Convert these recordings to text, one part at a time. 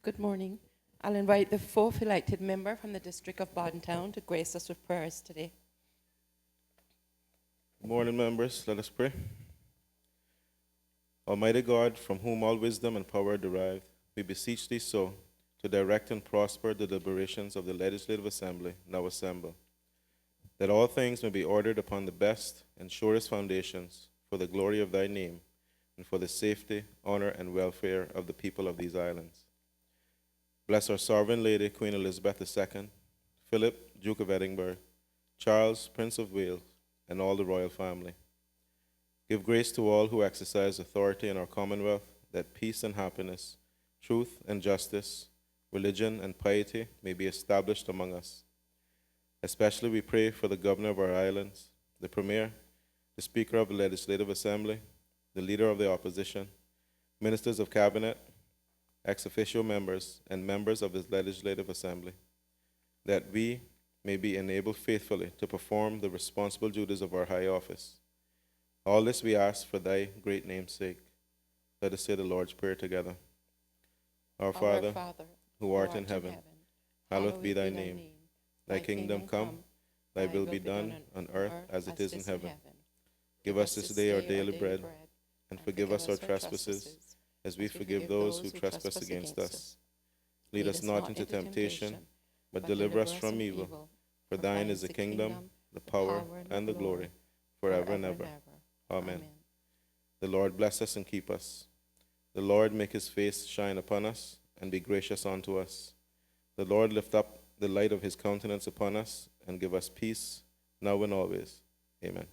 Good morning. I'll invite the fourth elected member from the District of Town to grace us with prayers today. Good morning, members. Let us pray. Almighty God, from whom all wisdom and power are derived, we beseech thee so to direct and prosper the deliberations of the Legislative Assembly now assembled, that all things may be ordered upon the best and surest foundations for the glory of thy name and for the safety, honor, and welfare of the people of these islands. Bless our sovereign lady, Queen Elizabeth II, Philip, Duke of Edinburgh, Charles, Prince of Wales, and all the royal family. Give grace to all who exercise authority in our Commonwealth, that peace and happiness, truth and justice, religion and piety may be established among us. Especially we pray for the governor of our islands, the premier, the speaker of the Legislative Assembly, the leader of the opposition, ministers of cabinet, ex officio members, and members of the Legislative Assembly, that we may be enabled faithfully to perform the responsible duties of our high office. All this we ask for thy great name's sake. Let us say the Lord's Prayer together. Our Father, who art in heaven, hallowed be thy name. Thy kingdom come, thy will be done on earth as it is in heaven. Give us this day our daily bread, and forgive us our trespasses, as we forgive those who trespass against us. Lead us not into temptation, but deliver us from evil. For thine is the kingdom, the power, and the glory, forever and ever. Amen. The Lord bless us and keep us. The Lord make his face shine upon us and be gracious unto us. The Lord lift up the light of his countenance upon us and give us peace, now and always. Amen.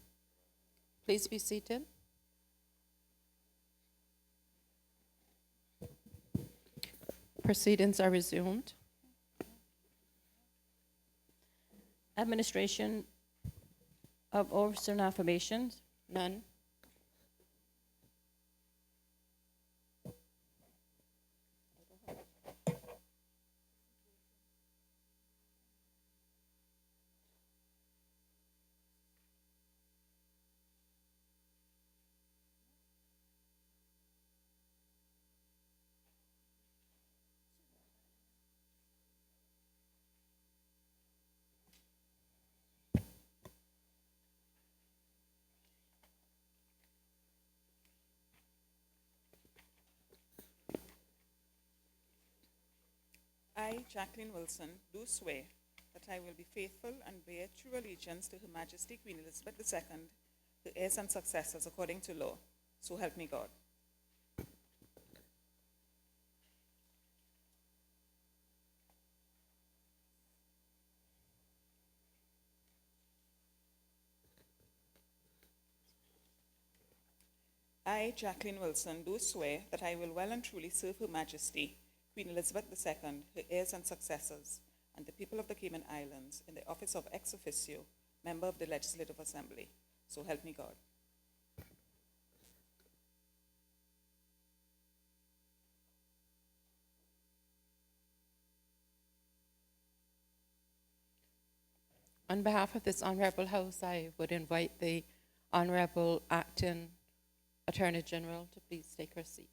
Please be seated. Proceedings are resumed. Administration of oaths and affirmations. None. I, Jacqueline Wilson, do swear that I will be faithful and bear true allegiance to Her Majesty Queen Elizabeth II, her heirs and successors according to law. So help me God. I, Jacqueline Wilson, do swear that I will well and truly serve Her Majesty Queen Elizabeth II, her heirs and successors, and the people of the Cayman Islands in the office of ex officio, member of the Legislative Assembly. So help me God. On behalf of this Honourable House, I would invite the Honourable Acting Attorney General to please take her seat.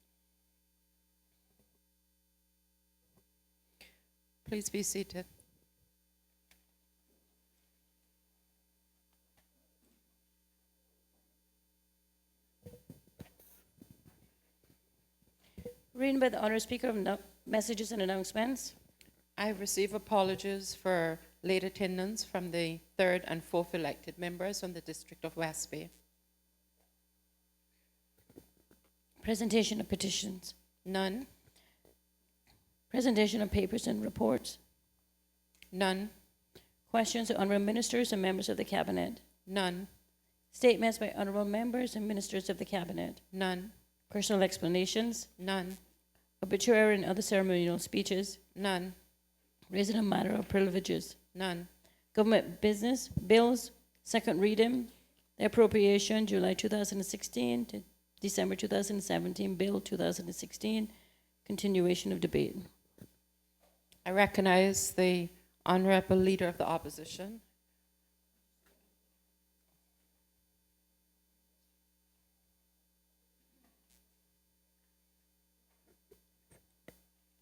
Please be seated. Reading by the Honourable Speaker of Messages and Announcements. I have received apologies for late attendance from the third and fourth elected members from the District of West Bay. Presentation of petitions. None. Presentation of papers and reports. None. Questions to honourable ministers and members of the Cabinet. None. Statements by honourable members and ministers of the Cabinet. None. Personal explanations. None. Obituary and other ceremonial speeches. None. Raising a matter of privileges. None. Government business, bills, second reading, the appropriation, July 2016 to December 2017, Bill 2016, continuation of debate. I recognize the Honourable Leader of the Opposition.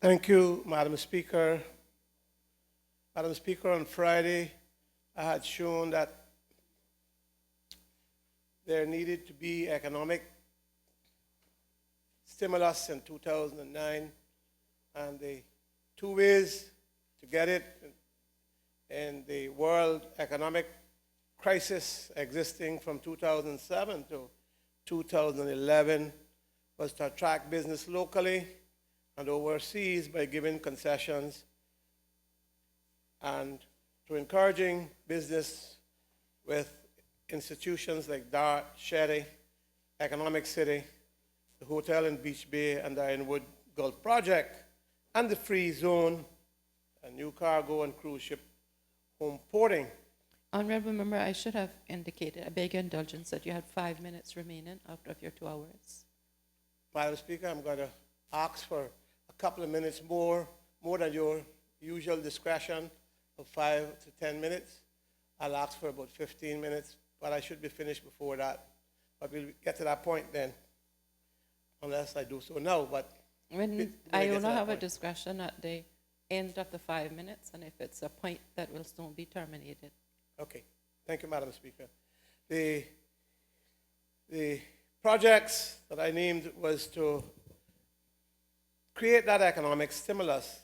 Thank you, Madam Speaker. Madam Speaker, on Friday, I had shown that there needed to be economic stimulus in 2009, and the two ways to get it in the world economic crisis existing from 2007 to 2011 was to attract business locally and overseas by giving concessions and to encouraging business with institutions like DART, Shetty, Economic City, the hotel in Beach Bay and the Ironwood Gulf Project, and the free zone, a new cargo and cruise ship home porting. Honorable Member, I should have indicated, I beg your indulgence, that you had 5 minutes remaining out of your 2 hours. Madam Speaker, I'm going to ask for a couple of minutes more than your usual discretion of 5 to 10 minutes. I'll ask for about 15 minutes, but I should be finished before that. But we'll get to that point then, unless I do so now. But When I only have a discretion at the end of the 5 minutes, and if it's a point that will soon be terminated. okay, thank you, Madam Speaker. The projects that I named was to create that economic stimulus.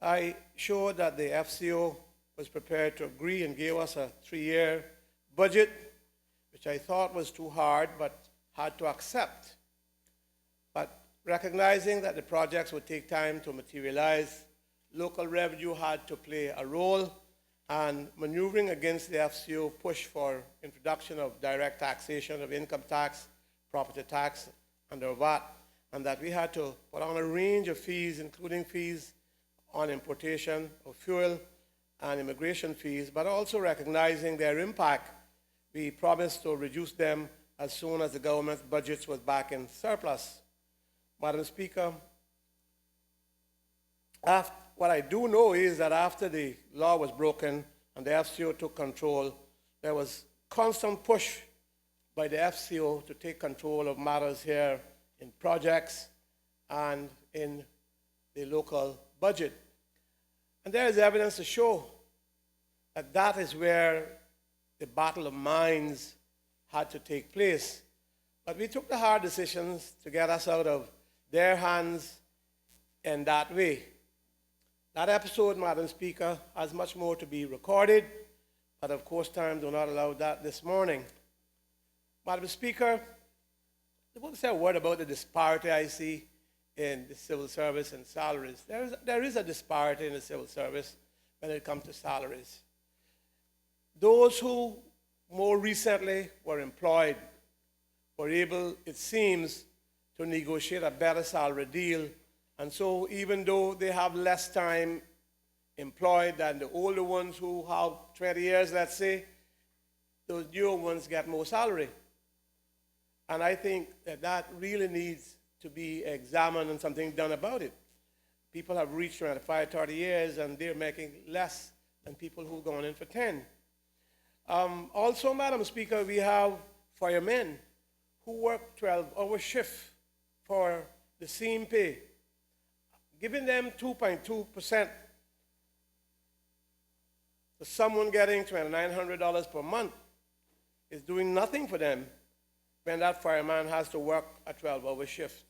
I showed that the FCO was prepared to agree and gave us a 3-year budget, which I thought was too hard, but had to accept. But recognizing that the projects would take time to materialize, local revenue had to play a role, and maneuvering against the FCO push for introduction of direct taxation of income tax, property tax, and their VAT, and that we had to put on a range of fees, including fees on importation of fuel and immigration fees, but also recognizing their impact, we promised to reduce them as soon as the government's budget was back in surplus. Madam Speaker, what I do know is that after the law was broken and the FCO took control, there was constant push by the FCO to take control of matters here in projects and in the local budget. And there is evidence to show that that is where the battle of minds had to take place. But we took the hard decisions to get us out of their hands in that way. That episode, Madam Speaker, has much more to be recorded, but of course time do not allow that this morning. Madam Speaker, I want to say a word about the disparity I see in the civil service and salaries. There is a disparity in the civil service when it comes to salaries. Those who more recently were employed were able, it seems, to negotiate a better salary deal. And so even though they have less time employed than the older ones who have 20 years, let's say, those newer ones get more salary. And I think that that really needs to be examined and something done about it. People have reached 25, 30 years, and they're making less than people who've gone in for 10. Also, Madam Speaker, we have firemen who work 12-hour shift for the same pay. Giving them 2.2% for someone getting $2,900 per month is doing nothing for them when that fireman has to work a 12-hour shift.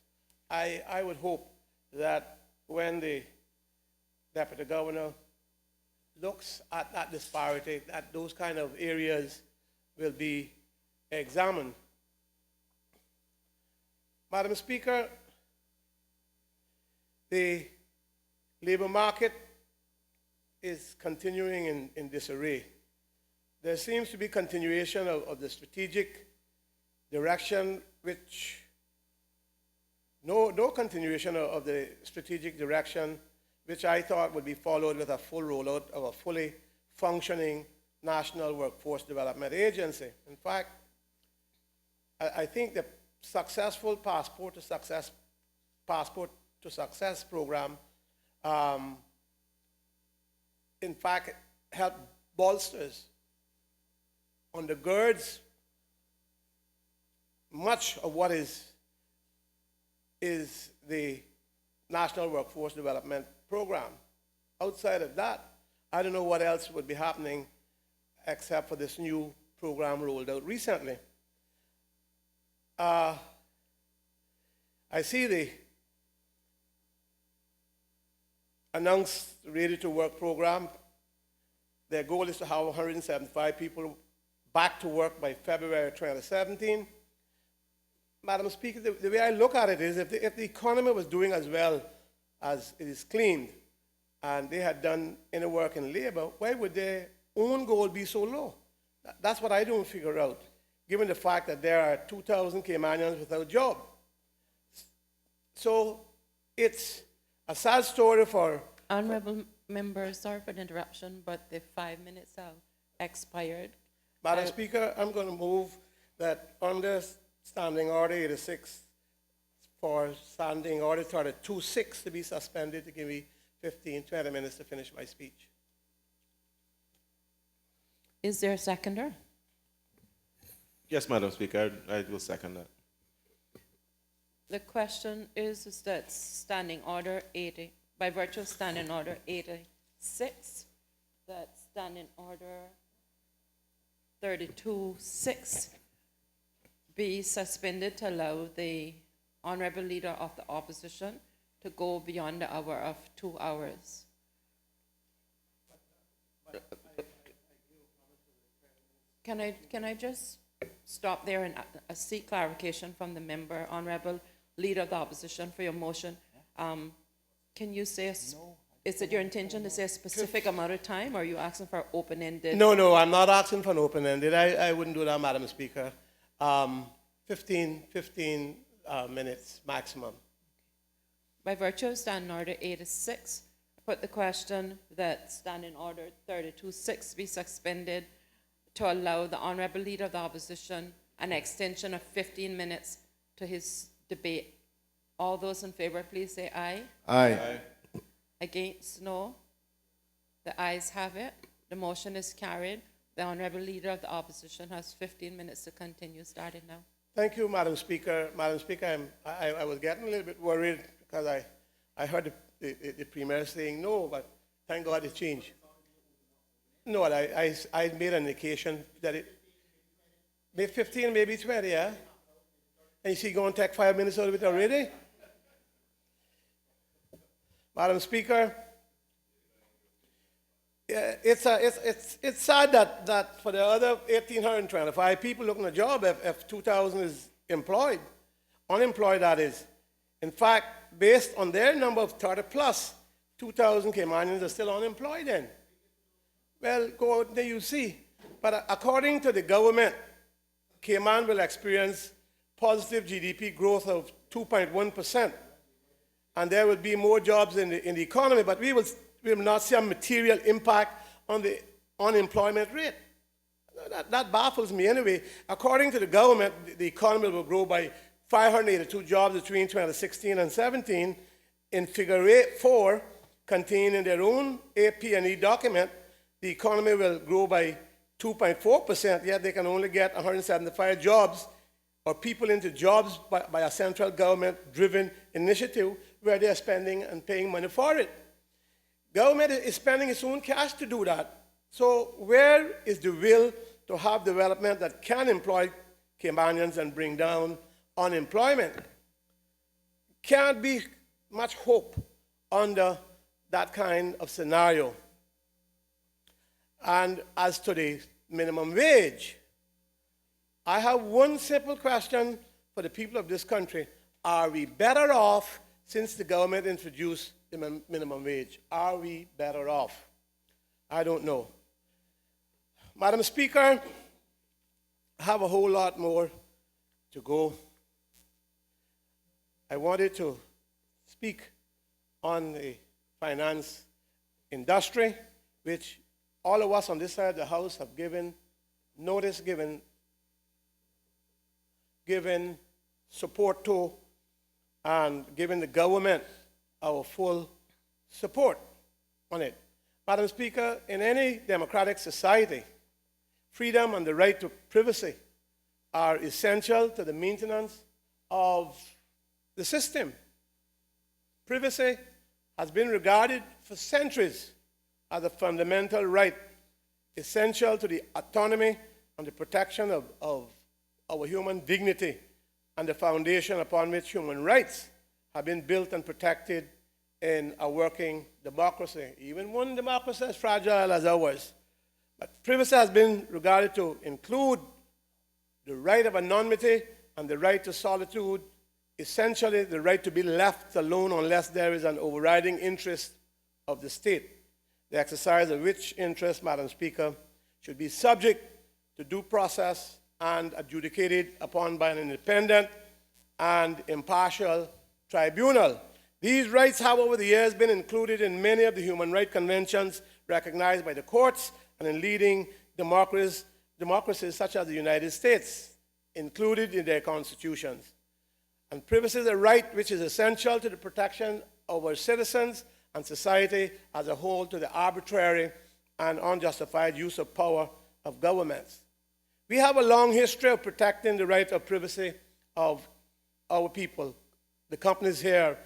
I would hope that when the Deputy Governor looks at that disparity, that those kind of areas will be examined. Madam Speaker, the labor market is continuing in disarray. There seems to be continuation of the strategic direction, which no continuation of the strategic direction, which I thought would be followed with a full rollout of a fully functioning National Workforce Development Agency. In fact, I think the successful Passport to Success program, in fact, helped bolsters, undergirds much of what is the National Workforce Development Program. Outside of that, I don't know what else would be happening except for this new program rolled out recently. I see the announced Ready to Work program. Their goal is to have 175 people back to work by February 2017. Madam Speaker, the way I look at it is if the economy was doing as well as it is claimed, and they had done any work in labor, why would their own goal be so low? That's what I don't figure out, given the fact that there are 2,000 Caymanians without job. So it's a sad story for... Honorable members, sorry for the interruption, but the 5 minutes have expired. Madam Speaker, I'm going to move that under Standing Order 86 for Standing Order 32-6 to be suspended to give me 15, 20 minutes to finish my speech. Is there a seconder? Yes, Madam Speaker, I will second that. The question is that Standing Order 80, by virtue of Standing Order 86, that Standing Order 32-6 be suspended to allow the Honorable Leader of the Opposition to go beyond the hour of 2 hours. Can I just stop there and seek clarification from the member, Honorable Leader of the Opposition, for your motion? Can you say, is it your intention to say a specific amount of time, or are you asking for open-ended? No, I'm not asking for an open-ended. I wouldn't do that, Madam Speaker. 15 minutes maximum. By virtue of Standing Order 86, I put the question that Standing Order 32-6 be suspended to allow the Honorable Leader of the Opposition an extension of 15 minutes to his debate. All those in favor, please say aye. Aye. Against, no. The ayes have it. The motion is carried. The Honorable Leader of the Opposition has 15 minutes to continue, starting now. Thank you, Madam Speaker. Madam Speaker, I was getting a little bit worried because I heard the Premier saying no, but thank God it changed. No, I made an indication that it maybe 15, maybe 20, yeah? And you see, going to take 5 minutes out of it already? Madam Speaker, it's sad that for the other 1,825 people looking at a job, if 2,000 is employed, unemployed that is. In fact, based on their number of 30 plus, 2,000 Caymanians are still unemployed then. Well, go out there, you see. But according to the government, Cayman will experience positive GDP growth of 2.1%. And there will be more jobs in the economy, but we will not see a material impact on the unemployment rate. That baffles me anyway. According to the government, the economy will grow by 582 jobs between 2016 and 17. In Figure 4, contained in their own AP&E document, the economy will grow by 2.4%, yet they can only get 175 jobs or people into jobs by a central government-driven initiative where they're spending and paying money for it. Government is spending its own cash to do that. So where is the will to have development that can employ Caymanians and bring down unemployment? Can't be much hope under that kind of scenario. And as to the minimum wage, I have one simple question for the people of this country. Are we better off since the government introduced the minimum wage? Are we better off? I don't know. Madam Speaker, I have a whole lot more to go. I wanted to speak on the finance industry, which all of us on this side of the House have given notice, given support to, and given the government our full support on it. Madam Speaker, in any democratic society, freedom and the right to privacy are essential to the maintenance of the system. Privacy has been regarded for centuries as a fundamental right essential to the autonomy and the protection of our human dignity and the foundation upon which human rights have been built and protected in a working democracy, even one democracy as fragile as ours. But privacy has been regarded to include the right of anonymity and the right to solitude, essentially the right to be left alone unless there is an overriding interest of the state, the exercise of which interest, Madam Speaker, should be subject to due process and adjudicated upon by an independent and impartial tribunal. These rights have over the years been included in many of the human rights conventions recognized by the courts and in leading democracies such as the United States, included in their constitutions. And privacy is a right which is essential to the protection of our citizens and society as a whole to the arbitrary and unjustified use of power of governments. We have a long history of protecting the right of privacy of our people, the companies here,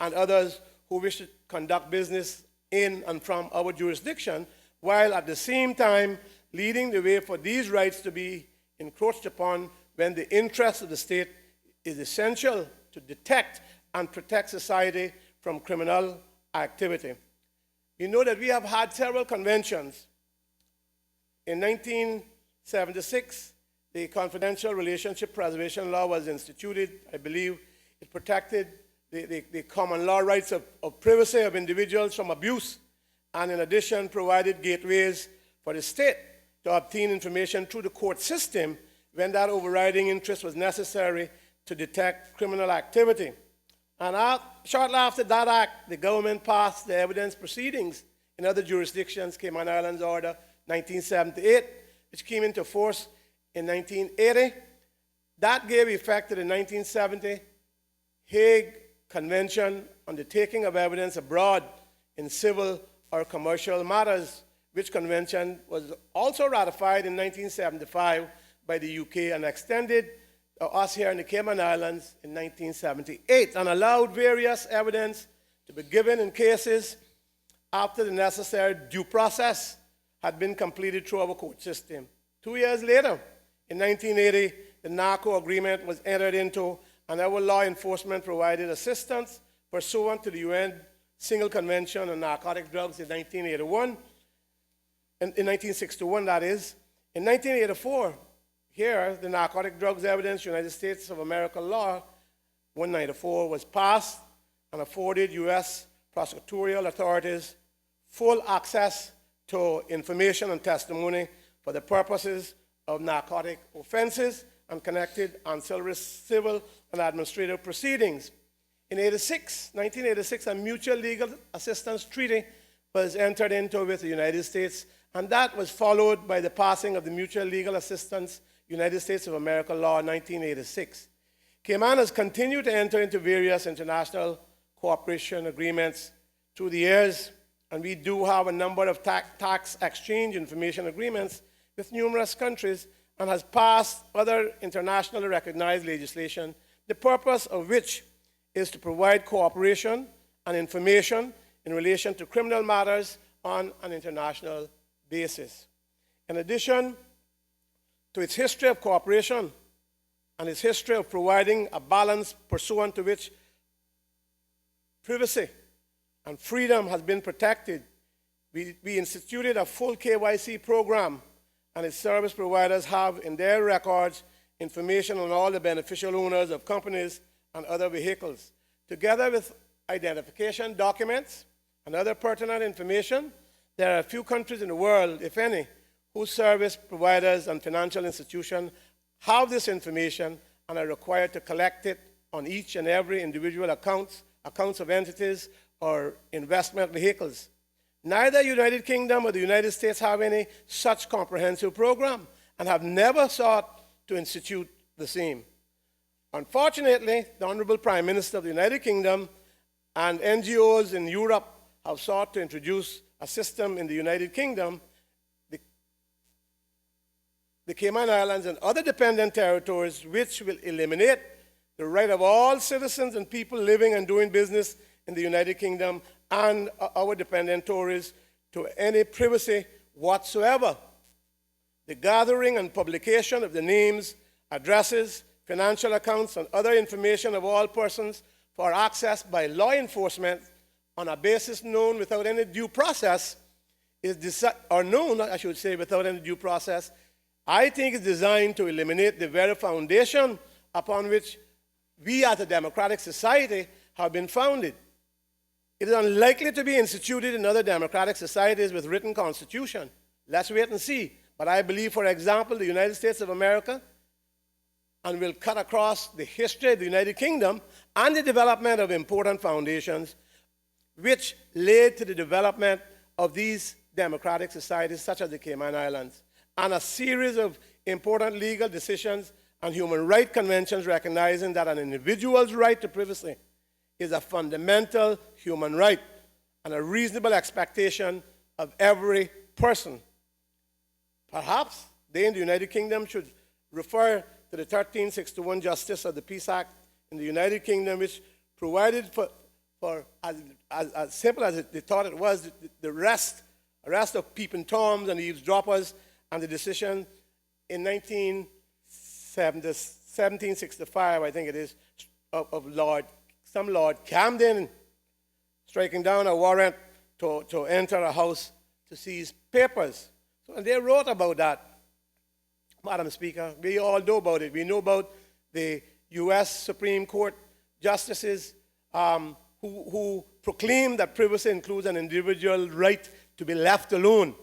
and others who wish to conduct business in and from our jurisdiction, while at the same time leading the way for these rights to be encroached upon when the interest of the state is essential to detect and protect society from criminal activity. You know that we have had several conventions. In 1976, the Confidential Relationship Preservation Law was instituted. I believe it protected the common law rights of privacy of individuals from abuse, and in addition provided gateways for the state to obtain information through the court system when that overriding interest was necessary to detect criminal activity. And shortly after that act, the government passed the evidence proceedings in other jurisdictions, Cayman Islands Order 1978, which came into force in 1980. That gave effect to the 1970 Hague Convention on the taking of evidence abroad in civil or commercial matters, which convention was also ratified in 1975 by the UK and extended us here in the Cayman Islands in 1978, and allowed various evidence to be given in cases after the necessary due process had been completed through our court system. 2 years later, in 1980, the NARCO agreement was entered into, and our law enforcement provided assistance pursuant to the UN Single Convention on Narcotic Drugs in 1981, in 1961, that is. In 1984, here, the Narcotic Drugs Evidence United States of America Law 194 was passed and afforded U.S. prosecutorial authorities full access to information and testimony for the purposes of narcotic offenses and connected ancillary civil and administrative proceedings. In 1986, a mutual legal assistance treaty was entered into with the United States, and that was followed by the passing of the Mutual Legal Assistance United States of America Law 1986. Cayman has continued to enter into various international cooperation agreements through the years, and we do have a number of tax exchange information agreements with numerous countries, and has passed other internationally recognized legislation, the purpose of which is to provide cooperation and information in relation to criminal matters on an international basis. In addition to its history of cooperation and its history of providing a balance pursuant to which privacy and freedom has been protected, we instituted a full KYC program, and its service providers have in their records information on all the beneficial owners of companies and other vehicles. Together with identification documents and other pertinent information, there are a few countries in the world, if any, whose service providers and financial institutions have this information and are required to collect it on each and every individual accounts of entities or investment vehicles. Neither the United Kingdom or the United States have any such comprehensive program and have never sought to institute the same. Unfortunately, the Honorable Prime Minister of the United Kingdom and NGOs in Europe have sought to introduce a system in the United Kingdom, the Cayman Islands, and other dependent territories, which will eliminate the right of all citizens and people living and doing business in the United Kingdom and our dependent territories to any privacy whatsoever. The gathering and publication of the names, addresses, financial accounts, and other information of all persons for access by law enforcement on a basis known without any due process or known, I should say, without any due process, I think is designed to eliminate the very foundation upon which we as a democratic society have been founded. It is unlikely to be instituted in other democratic societies with written constitution. Let's wait and see. But I believe, for example, the United States of America, and will cut across the history of the United Kingdom and the development of important foundations which led to the development of these democratic societies such as the Cayman Islands, and a series of important legal decisions and human rights conventions recognizing that an individual's right to privacy is a fundamental human right and a reasonable expectation of every person. Perhaps they in the United Kingdom should refer to the 1361 Justice of the Peace Act in the United Kingdom, which provided for as simple as they thought it was, the arrest of peeping toms and eavesdroppers, and the decision in 1765, I think it is, of Lord Camden striking down a warrant to enter a house to seize papers. So, and they wrote about that. Madam Speaker, we all know about it. We know about the U.S. Supreme Court justices who proclaim that privacy includes an individual right to be left alone,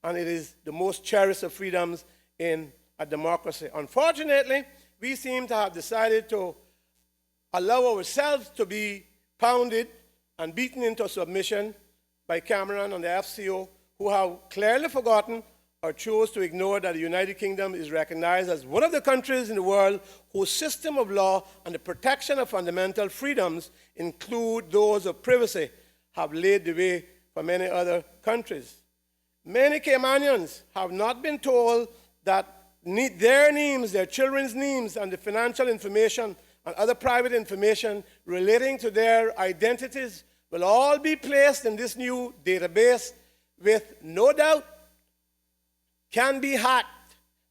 and it is the most cherished of freedoms in a democracy. Unfortunately, we seem to have decided to allow ourselves to be pounded and beaten into submission by Cameron and the FCO, who have clearly forgotten or chose to ignore that the United Kingdom is recognized as one of the countries in the world whose system of law and the protection of fundamental freedoms, include those of privacy, have laid the way for many other countries. Many Caymanians have not been told that their names, their children's names, and the financial information and other private information relating to their identities will all be placed in this new database, with no doubt can be hacked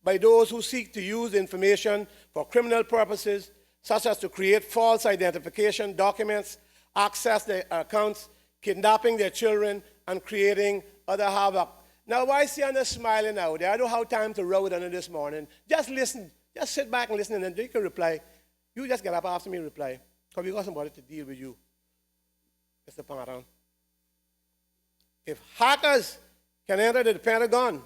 by those who seek to use the information for criminal purposes, such as to create false identification documents, access their accounts, kidnapping their children, and creating other havoc. Now, why see Anna smiling out there? I don't have time to row it under this morning. Just listen. Just sit back and listen, and then you can reply. You just get up after me and reply, because we got somebody to deal with you, Mr. Panaran. If hackers can enter the Pentagon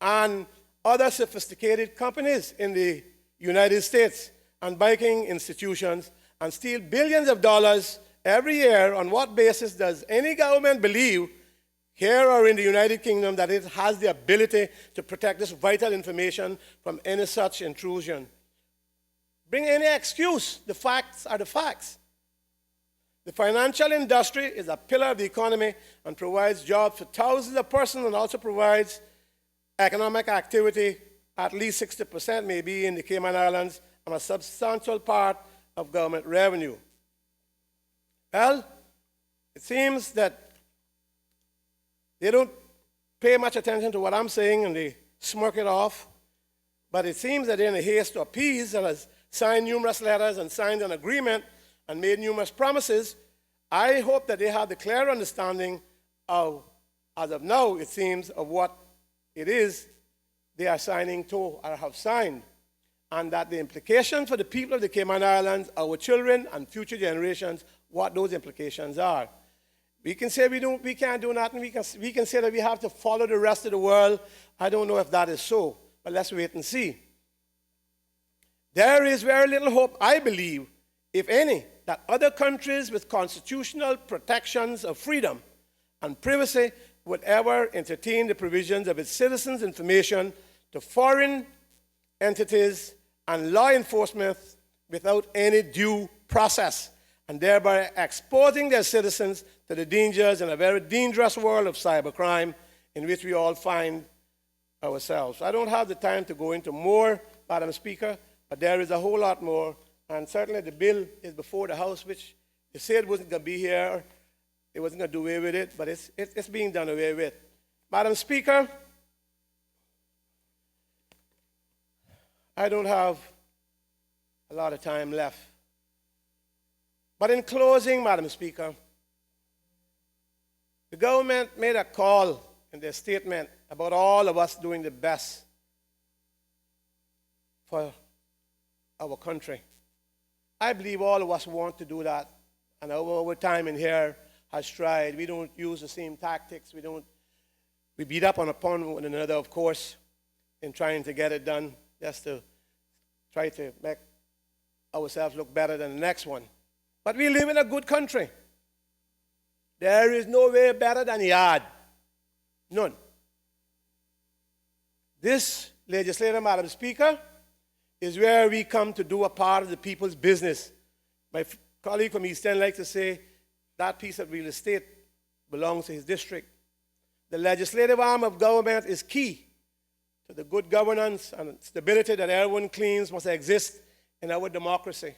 and other sophisticated companies in the United States and banking institutions and steal billions of dollars every year, on what basis does any government believe here or in the United Kingdom that it has the ability to protect this vital information from any such intrusion? Bring any excuse. The facts are the facts. The financial industry is a pillar of the economy and provides jobs for thousands of persons, and also provides economic activity, at least 60% maybe in the Cayman Islands, and a substantial part of government revenue. Well, it seems that they don't pay much attention to what I'm saying, and they smirk it off. But it seems that in a haste to appease, and has signed numerous letters and signed an agreement and made numerous promises. I hope that they have the clear understanding of, as of now, it seems, of what it is they are signing to or have signed, and that the implications for the people of the Cayman Islands, our children and future generations, what those implications are. We can say we can't do nothing. We can say that we have to follow the rest of the world. I don't know if that is so, but let's wait and see. There is very little hope, I believe, if any, that other countries with constitutional protections of freedom and privacy would ever entertain the provisions of its citizens' information to foreign entities and law enforcement without any due process, and thereby exposing their citizens to the dangers in a very dangerous world of cybercrime in which we all find ourselves. I don't have the time to go into more, Madam Speaker, but there is a whole lot more, and certainly the bill is before the House, which They said it wasn't going to be here. They wasn't going to do away with it, but it's being done away with. Madam Speaker, I don't have a lot of time left. But in closing, Madam Speaker, the government made a call in their statement about all of us doing the best for our country. I believe all of us want to do that, and our time in here has tried. We don't use the same tactics. We beat up upon one another, of course, in trying to get it done, just to try to make ourselves look better than the next one. But we live in a good country. There is no way better than yard. None. This legislature, Madam Speaker, is where we come to do a part of the people's business. My colleague from East End likes to say that piece of real estate belongs to his district. The legislative arm of government is key to the good governance and stability that everyone claims must exist in our democracy.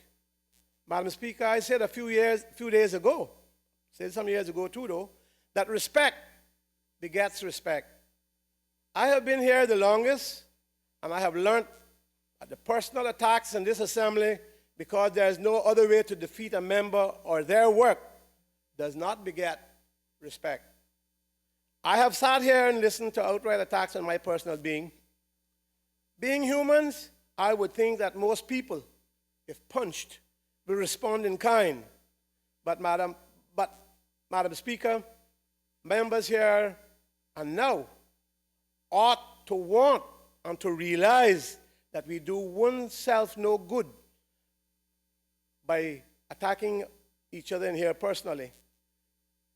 Madam Speaker, I said a few days ago, said some years ago too though, that respect begets respect. I have been here the longest, and I have learned that the personal attacks in this assembly, because there is no other way to defeat a member or their work, does not beget respect. I have sat here and listened to outright attacks on my personal being. Being humans, I would think that most people, if punched, will respond in kind. But Madam Speaker, members here and now ought to want and to realize that we do oneself no good by attacking each other in here personally,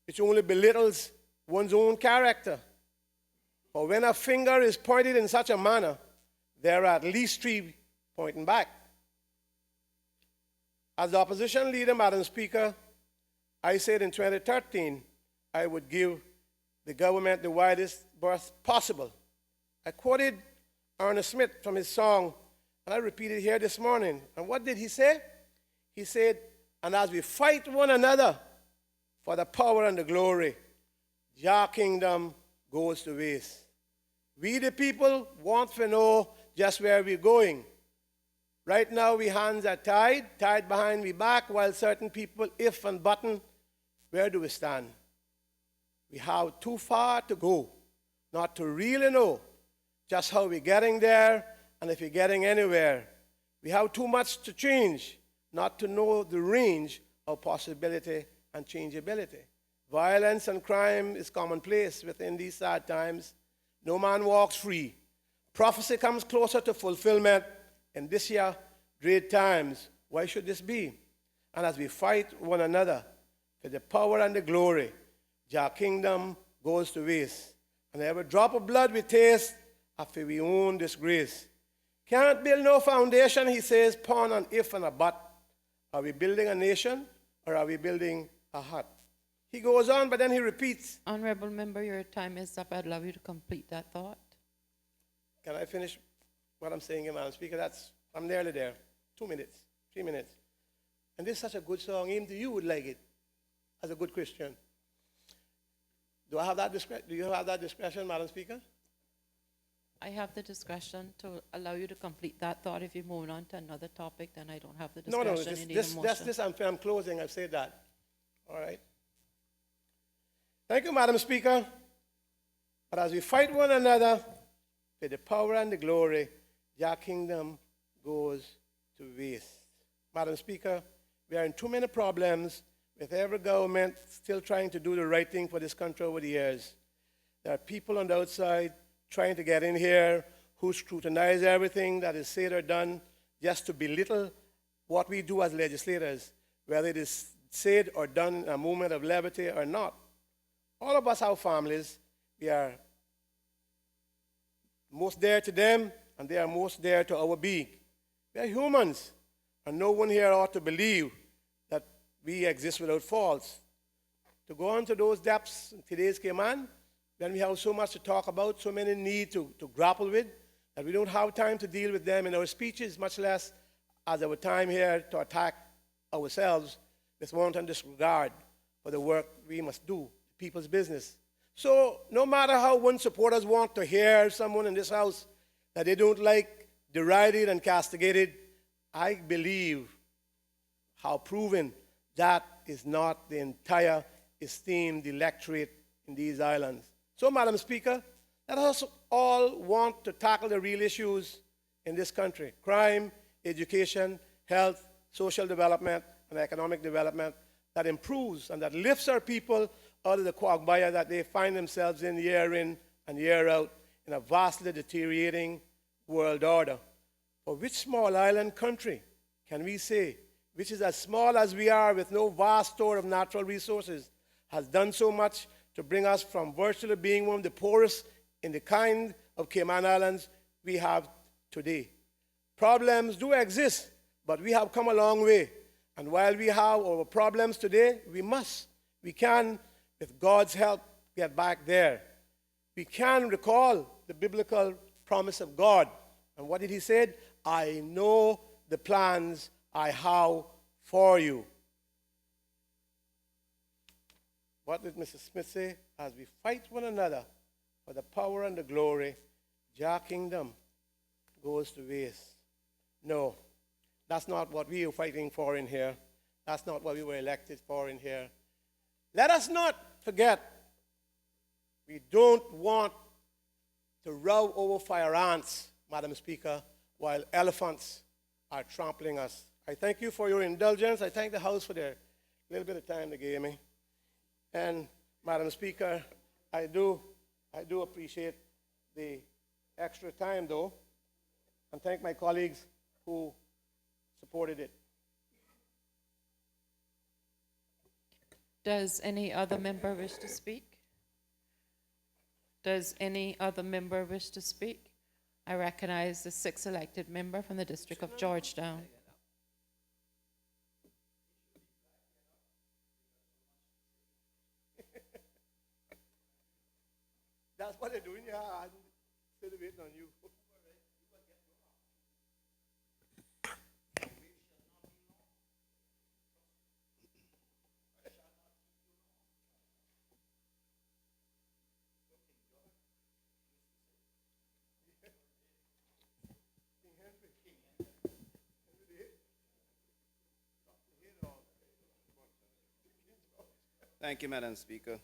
which only belittles one's own character. For when a finger is pointed in such a manner, there are at least three pointing back. As the opposition leader, Madam Speaker, I said in 2013 I would give the government the widest berth possible. I quoted Ernest Smith from his song, and I repeat it here this morning. And what did he say? He said, and as we fight one another for the power and the glory, your kingdom goes to waste. We the people want to know just where we're going. Right now, we hands are tied behind we back, while certain people, if and button, where do we stand? We have too far to go not to really know just how we're getting there and if we're getting anywhere. We have too much to change not to know the range of possibility and changeability. Violence and crime is commonplace within these sad times. No man walks free. Prophecy comes closer to fulfillment in this year, great times. Why should this be? And as we fight one another for the power and the glory, your kingdom goes to waste. And every drop of blood we taste after we own this grace. Can't build no foundation, he says, upon an if and a but. Are we building a nation or are we building a hut? He goes on, but then he repeats. Honorable member, your time is up. I'd love you to complete that thought. Can I finish what I'm saying, Madam Speaker? I'm nearly there. 2 minutes, 3 minutes. And this is such a good song. Even you would like it as a good Christian. Do you have that discretion, Madam Speaker? I have the discretion to allow you to complete that thought. If you move on to another topic, then I don't have the discretion. No, You need a motion. I'm closing. I've said that. All right. Thank you, Madam Speaker. But as we fight one another for the power and the glory, your kingdom goes to waste. Madam Speaker, we are in too many problems with every government still trying to do the right thing for this country over the years. There are people on the outside trying to get in here who scrutinize everything that is said or done just to belittle what we do as legislators, whether it is said or done in a moment of levity or not. All of us have families. We are most dear to them, and they are most dear to our being. We are humans, and no one here ought to believe that we exist without faults. To go on to those depths in today's Cayman, when we have so much to talk about, so many need to grapple with, that we don't have time to deal with them in our speeches, much less as our time here to attack ourselves. with wanton disregard for the work we must do, people's business. So no matter how one supporters want to hear someone in this house that they don't like derided and castigated, I believe how proven that is not the entire esteemed electorate in these islands. So, Madam Speaker, let us all want to tackle the real issues in this country: crime, education, health, social development, and economic development that improves and that lifts our people out of the quagmire that they find themselves in and year out in a vastly deteriorating world order. For which small island country can we say, which is as small as we are with no vast store of natural resources, has done so much to bring us from virtually being one of the poorest in the kind of Cayman Islands we have today? Problems do exist, but we have come a long way. And while we have our problems today, we can, with God's help, get back there. We can recall the biblical promise of God. And what did he say? I know the plans I have for you. What did Mrs. Smith say? As we fight one another for the power and the glory, Jah kingdom goes to waste. No, that's not what we are fighting for in here. That's not what we were elected for in here. Let us not forget, we don't want to rub over fire ants, Madam Speaker, while elephants are trampling us. I thank you for your indulgence. I thank the House for the little bit of time they gave me. And, Madam Speaker, I do appreciate the extra time, though, and thank my colleagues who supported it. Does any other member wish to speak? Does any other member wish to speak? I recognize the sixth elected member from the District of Georgetown. That's what they're doing, yeah. I'm still waiting on you. Thank you, Madam Speaker.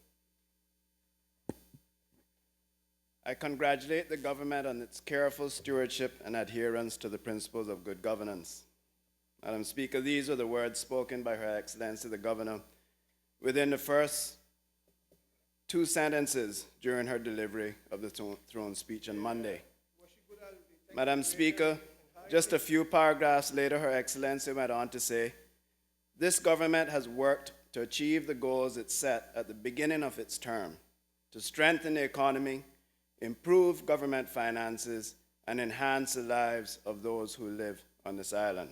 I congratulate the government on its careful stewardship and adherence to the principles of good governance. Madam Speaker, these were the words spoken by Her Excellency the Governor within the first 2 sentences during her delivery of the throne speech on Monday. Madam Speaker, just a few paragraphs later, Her Excellency went on to say, this government has worked to achieve the goals it set at the beginning of its term, to strengthen the economy, improve government finances, and enhance the lives of those who live on this island.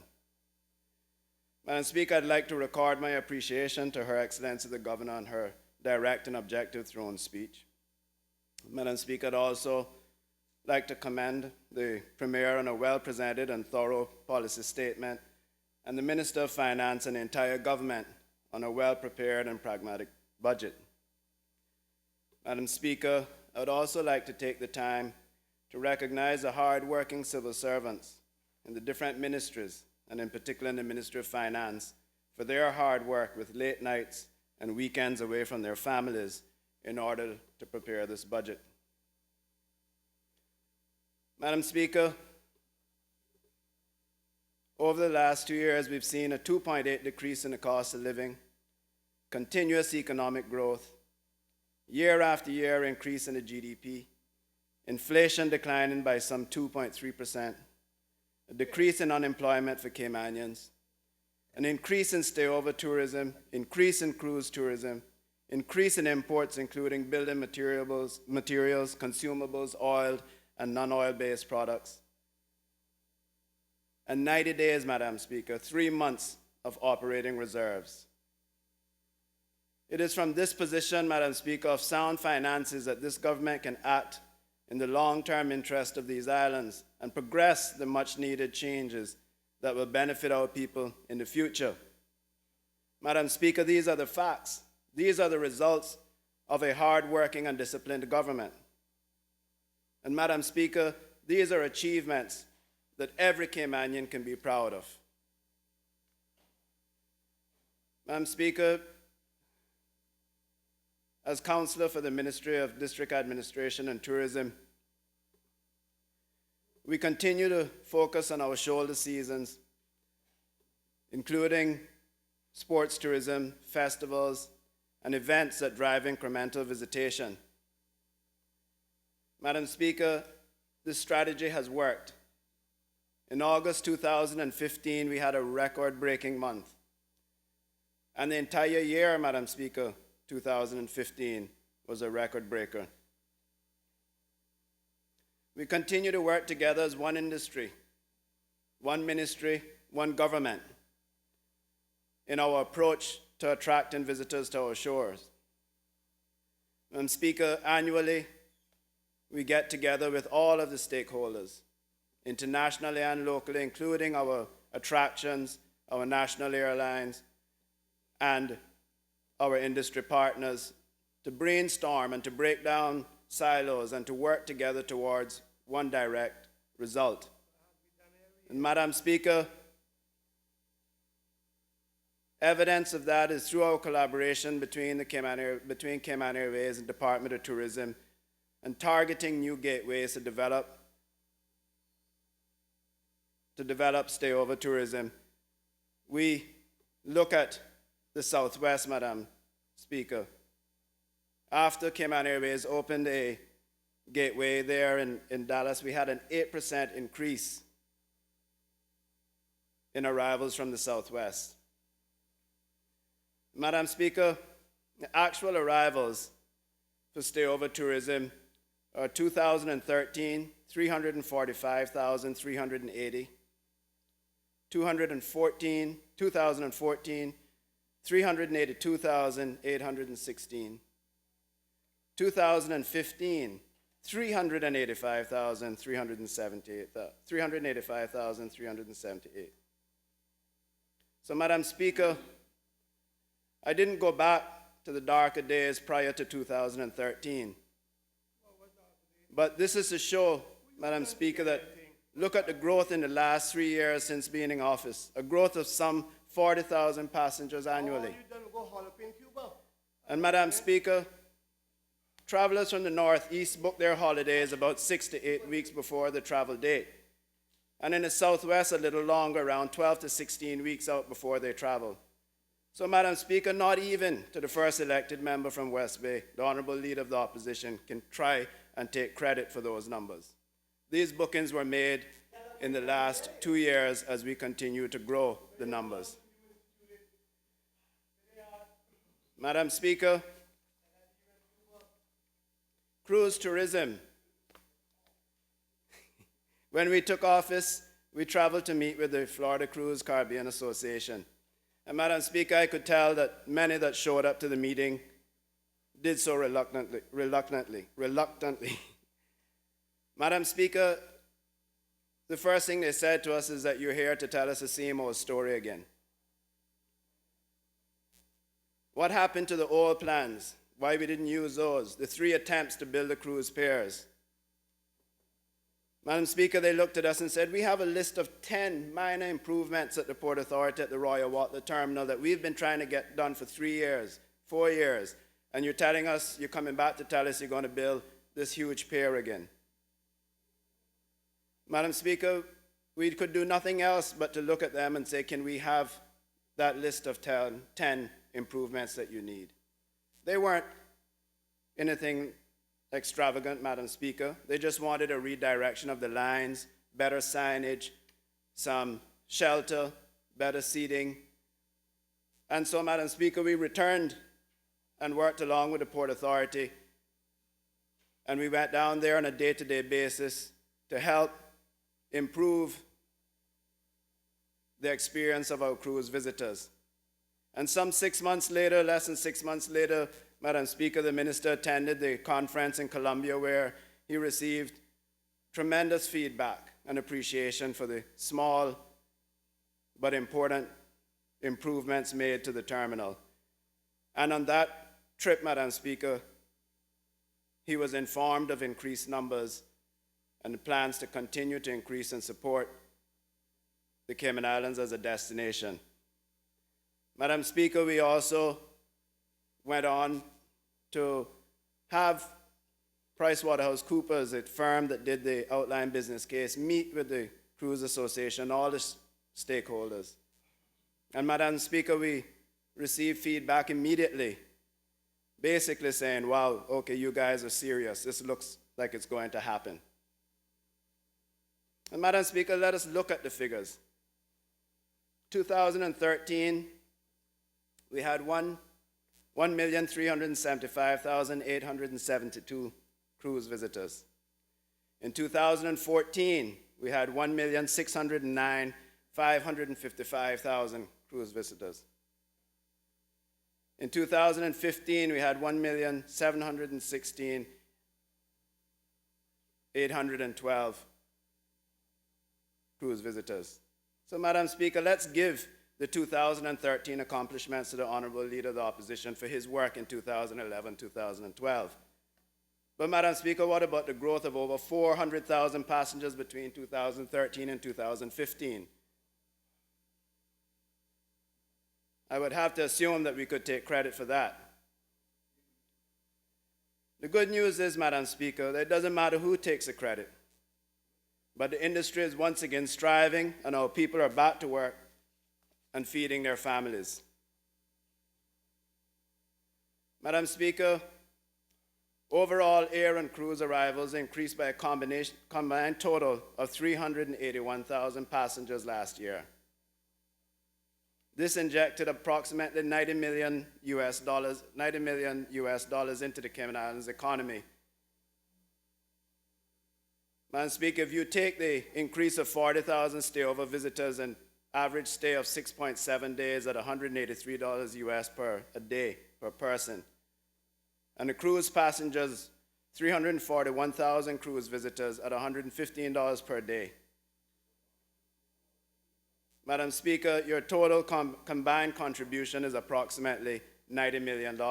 Madam Speaker, I'd like to record my appreciation to Her Excellency the Governor on her direct and objective throne speech. Madam Speaker, I'd also like to commend the Premier on a well-presented and thorough policy statement, and the Minister of Finance and the entire government on a well-prepared and pragmatic budget. Madam Speaker, I would also like to take the time to recognize the hard-working civil servants in the different ministries, and in particular in the Ministry of Finance, for their hard work with late nights and weekends away from their families in order to prepare this budget. Madam Speaker, over the last 2 years, we've seen a 2.8% decrease in the cost of living, continuous economic growth, year after year increase in the GDP, inflation declining by some 2.3%, a decrease in unemployment for Caymanians, an increase in stayover tourism, increase in cruise tourism, increase in imports including building materials, consumables, oil, and non-oil-based products, and 90 days, Madam Speaker, 3 months of operating reserves. It is from this position, Madam Speaker, of sound finances that this government can act in the long-term interest of these islands and progress the much-needed changes that will benefit our people in the future. Madam Speaker, these are the facts. These are the results of a hard-working and disciplined government. And Madam Speaker, these are achievements that every Caymanian can be proud of. Madam Speaker, as Councillor for the Ministry of District Administration and Tourism, we continue to focus on our shoulder seasons, including sports tourism, festivals, and events that drive incremental visitation. Madam Speaker, this strategy has worked. In August 2015, we had a record-breaking month. And the entire year, Madam Speaker, 2015 was a record breaker. We continue to work together as one industry, one ministry, one government in our approach to attracting visitors to our shores. Madam Speaker, annually, we get together with all of the stakeholders, internationally and locally, including our attractions, our national airlines, and our industry partners, to brainstorm and to break down silos and to work together towards one direct result. And Madam Speaker, evidence of that is through our collaboration between Cayman Airways and Department of Tourism and targeting new gateways to develop stayover tourism. We look at the Southwest, Madam Speaker. After Cayman Airways opened a gateway there in Dallas, we had an 8% increase in arrivals from the Southwest. Madam Speaker, the actual arrivals for stayover tourism are 2013, 345,380. 2014, 382,816. 2015, 385,378. So, Madam Speaker, I didn't go back to the darker days prior to 2013. But this is to show, Madam Speaker, that look at the growth in the last 3 years since being in office, a growth of some 40,000 passengers annually. And Madam Speaker, travelers from the Northeast book their holidays about 6 to 8 weeks before the travel date. And in the Southwest, a little longer, around 12 to 16 weeks out before they travel. So, Madam Speaker, not even to the first elected member from West Bay, the Honorable Leader of the Opposition, can try and take credit for those numbers. These bookings were made in the last 2 years as we continue to grow the numbers. Madam Speaker, cruise tourism. When we took office, we traveled to meet with the Florida Cruise Caribbean Association. And Madam Speaker, I could tell that many that showed up to the meeting did so reluctantly. Madam Speaker, the first thing they said to us is that you're here to tell us the same old story again. What happened to the old plans? Why we didn't use those? The 3 attempts to build the cruise piers. Madam Speaker, they looked at us and said, we have a list of 10 minor improvements at the Port Authority at the Royal Water Terminal that we've been trying to get done for 3 years, 4 years. And you're telling us, you're coming back to tell us you're going to build this huge pier again. Madam Speaker, we could do nothing else but to look at them and say, can we have that list of 10 improvements that you need? They weren't anything extravagant, Madam Speaker. They just wanted a redirection of the lines, better signage, some shelter, better seating. And so, Madam Speaker, we returned and worked along with the Port Authority, and we went down there on a day-to-day basis to help improve the experience of our cruise visitors. And some 6 months later, less than 6 months later, Madam Speaker, the minister attended the conference in Colombia where he received tremendous feedback and appreciation for the small but important improvements made to the terminal. And on that trip, Madam Speaker, he was informed of increased numbers and plans to continue to increase and support the Cayman Islands as a destination. Madam Speaker, we also went on to have PricewaterhouseCoopers, a firm that did the outline business case, meet with the Cruise Association, all the stakeholders. And Madam Speaker, we received feedback immediately, basically saying, wow, okay, you guys are serious. This looks like it's going to happen. And Madam Speaker, let us look at the figures. 2013, we had 1,375,872 cruise visitors. In 2014, we had 1,609,555 cruise visitors. In 2015, we had 1,716,812 cruise visitors. So, Madam Speaker, let's give the 2013 accomplishments to the Honorable Leader of the Opposition for his work in 2011-2012. But, Madam Speaker, what about the growth of over 400,000 passengers between 2013 and 2015? I would have to assume that we could take credit for that. The good news is, Madam Speaker, that it doesn't matter who takes the credit, but the industry is once again striving, and our people are back to work and feeding their families. Madam Speaker, overall air and cruise arrivals increased by a combined total of 381,000 passengers last year. This injected approximately $90 million US into the Cayman Islands economy. Madam Speaker, if you take the increase of 40,000 stayover visitors and average stay of 6.7 days at $183 US per day per person, and the cruise passengers, 341,000 cruise visitors at $115 per day. Madam Speaker, your total combined contribution is approximately $90 million.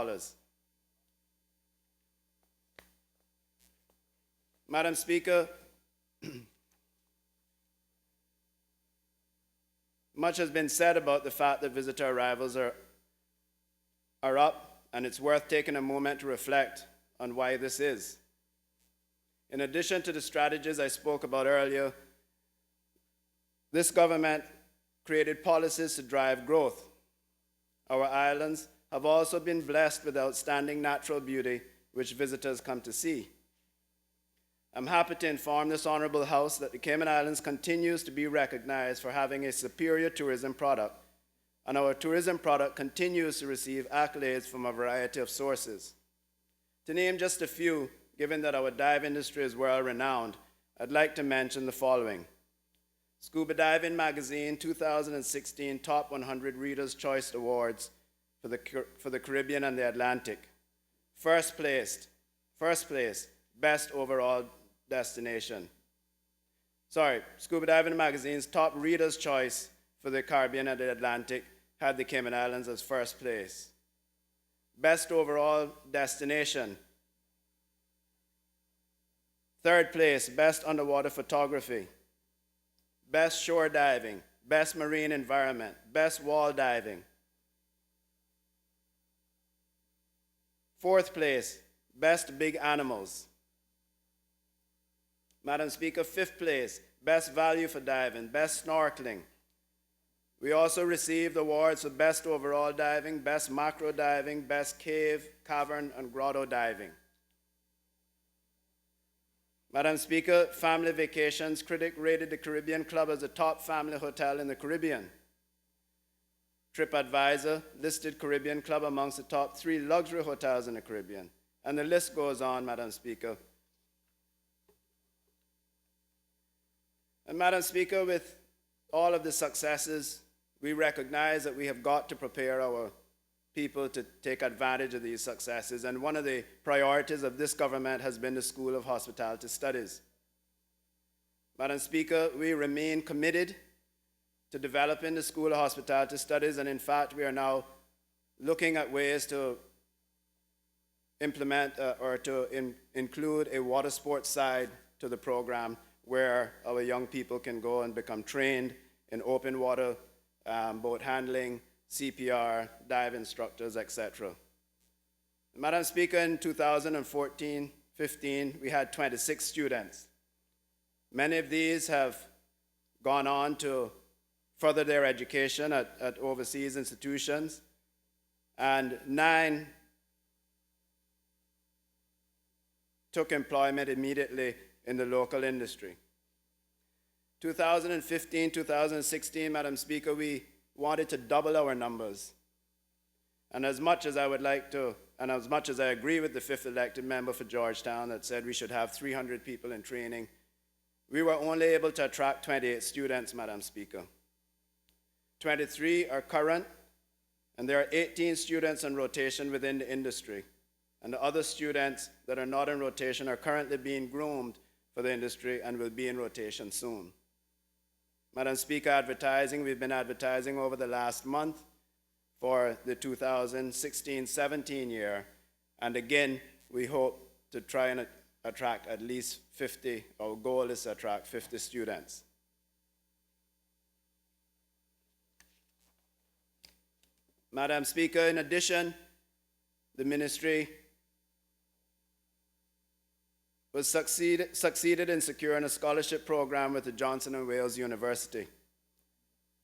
Madam Speaker, much has been said about the fact that visitor arrivals are up, and it's worth taking a moment to reflect on why this is. In addition to the strategies I spoke about earlier, this government created policies to drive growth. Our islands have also been blessed with outstanding natural beauty, which visitors come to see. I'm happy to inform this Honorable House that the Cayman Islands continues to be recognized for having a superior tourism product, and our tourism product continues to receive accolades from a variety of sources. To name just a few, given that our dive industry is world-renowned, I'd like to mention the following. Scuba Diving Magazine 2016 Top 100 Readers' Choice Awards for the Caribbean and the Atlantic. First place, best overall destination. Scuba Diving Magazine's Top Readers' Choice for the Caribbean and the Atlantic had the Cayman Islands as first place. Best overall destination. Third place, best underwater photography. Best shore diving, best marine environment, best wall diving. Fourth place, best big animals. Madam Speaker, fifth place, best value for diving, best snorkeling. We also received awards for best overall diving, best macro diving, best cave, cavern, and grotto diving. Madam Speaker, Family Vacations Critic rated the Caribbean Club as a top family hotel in the Caribbean. TripAdvisor listed Caribbean Club amongst the top 3 luxury hotels in the Caribbean. And the list goes on, Madam Speaker. And Madam Speaker, with all of the successes, we recognize that we have got to prepare our people to take advantage of these successes. And one of the priorities of this government has been the School of Hospitality Studies. Madam Speaker, we remain committed to developing the School of Hospitality Studies, and in fact, we are now looking at ways to implement or to include a water sports side to the program where our young people can go and become trained in open water, boat handling, CPR, dive instructors, etc. Madam Speaker, in 2014-15, we had 26 students. Many of these have gone on to further their education at overseas institutions, and 9 took employment immediately in the local industry. 2015, 2016, Madam Speaker, we wanted to double our numbers. And as much as I would like to, and as much as I agree with the 5th elected member for Georgetown that said we should have 300 people in training, we were only able to attract 28 students, Madam Speaker. 23 are current, and there are 18 students on rotation within the industry. And the other students that are not in rotation are currently being groomed for the industry and will be in rotation soon. Madam Speaker, advertising, we've been advertising over the last month for the 2016-17 year, and again, we hope to try and attract at least 50, our goal is to attract 50 students. Madam Speaker, in addition, the ministry was succeeded in securing a scholarship program with the Johnson & Wales University.